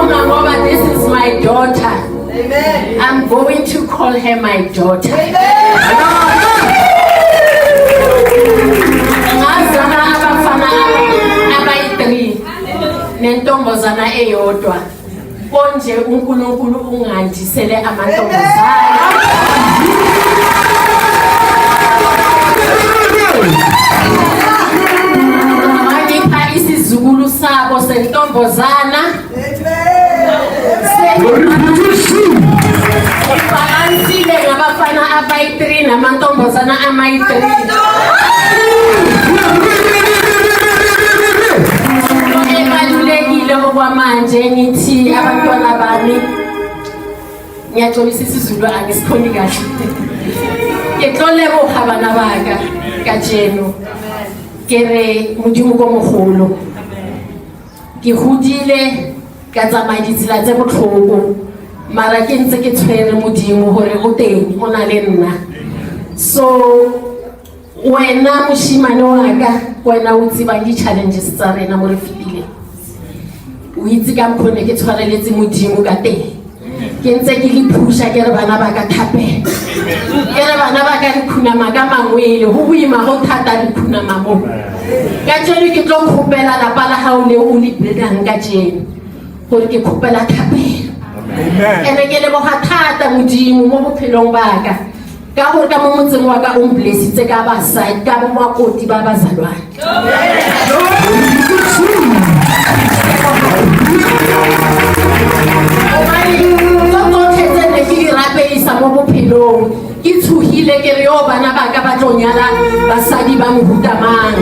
Mama, this is my daughter. Amen. I'm going to call her my daughter. Ngazana abafana abayi-3 nentombazana eyodwa. Konje uNkulunkulu ungandisele amantombazana. Ngipha isizukulu sabo sentombazana. Ibalansile ngabafana abayi-3 namantombazana amayi-3. Ebalulekile okwamanje ngithi abantwana bami ngiyatholisa isiZulu angisikhoni kahle. Ngitlole bo habana baka kajeno. Kere modimo go mogolo. Ke hudile ka tsamaya ditsela tse botlhoko. Mara ke ntse ke tshwere modimo hore o teng o na le nna. So wena moshimane wa ka wena o tsiba di challenges tsa rena mo re fitile. O itse ka mkhone ke tshwareletse modimo ka teng. Ke ntse ke le phusha ke re bana ba ka thapela. Ke re bana ba ka dikhunama ka mangwele ho buima ho thata dikhunama mo. Ka jeno ke tlo khopela la pala ha o le o le buildang ka jeno. Hore ke khopela thapela. Ene ke le bo thata modimo mo bophelong ba ka. Ka gore ka mo motseng wa ka o mblessitse ka ba side ka bo makoti ba bazalwane. Mo bophelong ke tshuhile ke re yo bana ba ka ba tlonyala basadi ba mohutamang.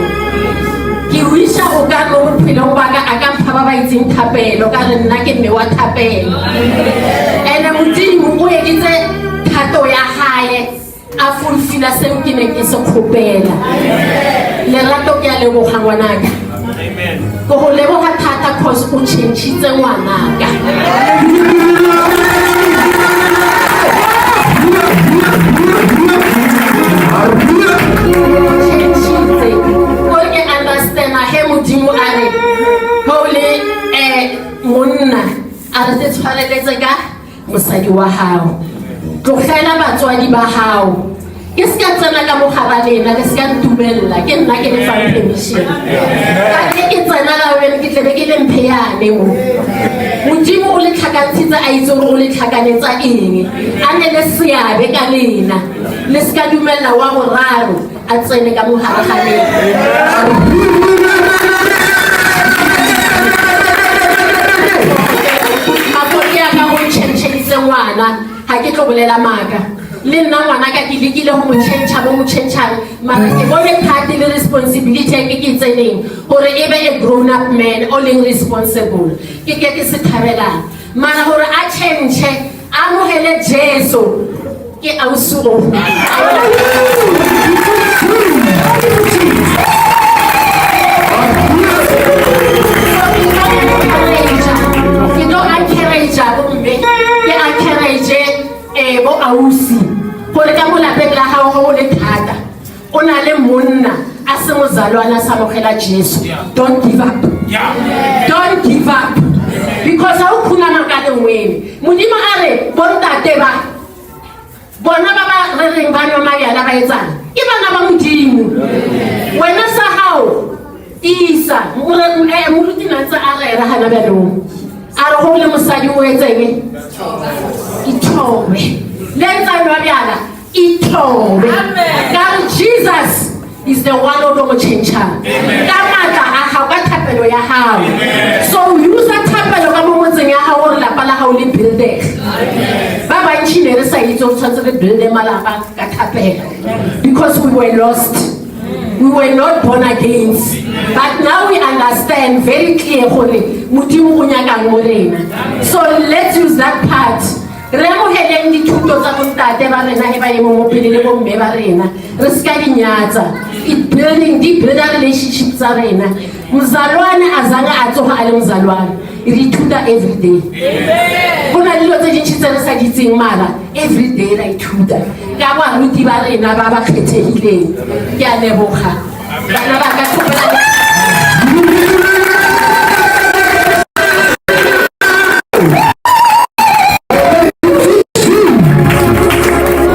Ke wisha o ka mo bophelong ba ka aka mpha ba itseng thapelo ka re nna ke mme wa thapelo. Ene modimo o editse thato ya hae a fulfilla seo ke ne ke se khopela. Lerato ke a leboga ngwanaka. Amen. Go go leboga thata cause o changitse ngwanaka. Porque understand he modimo a re hole monna a re tshwareletse ka mosadi wa hao. Tlogela batswadi ba hao. Ke se ka tsena ka mogara lena ke se ka ntumella ke nna ke le fa permission. Ka ke tsena la wena ke tlebe ke le mpheyane mo. Modimo o le tlhakantshitse a itse gore o le tlhakanetsa eng. A ne le seabe ka lena. Le se ka dumella wa boraro a tsene ka mogara ga lena. Mapodi ya ka go tšhentšheditse ngwana ha ke tlo bolela maka. le nna ngwana ka ke lekile go mo change mara ke bone part le responsibility ke ke tseneng gore e be a grown up man o leng responsible ke se thabelang mara gore a change a mohele Jesu ke ausugo bo ausi gore ka molapeng la gago go le thata o na le monna a se mozalwana sa mogela Jesu. Don't give up. Don't give up because ha o khulana ka lengweng modimo a re bontate ba bona ba re reng ba nwa mayala ba etsana e bana ba modimo wena sa hao isa moruti na tsa a re hana ba lo a re go le mosadi o etseng itobe lenza nwabyala itobe ka Jesus is the one of the change ka matla a ha ka thapelo ya hao so use that thapelo ka mo motseng ya hao re lapa la hao le builder ba ba ntshine re sa itse o tshwantse re builder malapa ka thapelo because we were lost. We were not born again, but now we understand very clear so let's use that part. Remo heleng dithuto tsa bontate ba rena e ba ye mo pele le bo mme ba rena re ska dinyatsa it building deep relationships tsa rena mzalwane azanga atsoga ale mzalwane re thuta every day bona dilo tse dintsi tse re sa ditseng mara every day ra ithuta ka ba ruti ba rena ba ba khethehileng ke a leboga bana ba ka thobela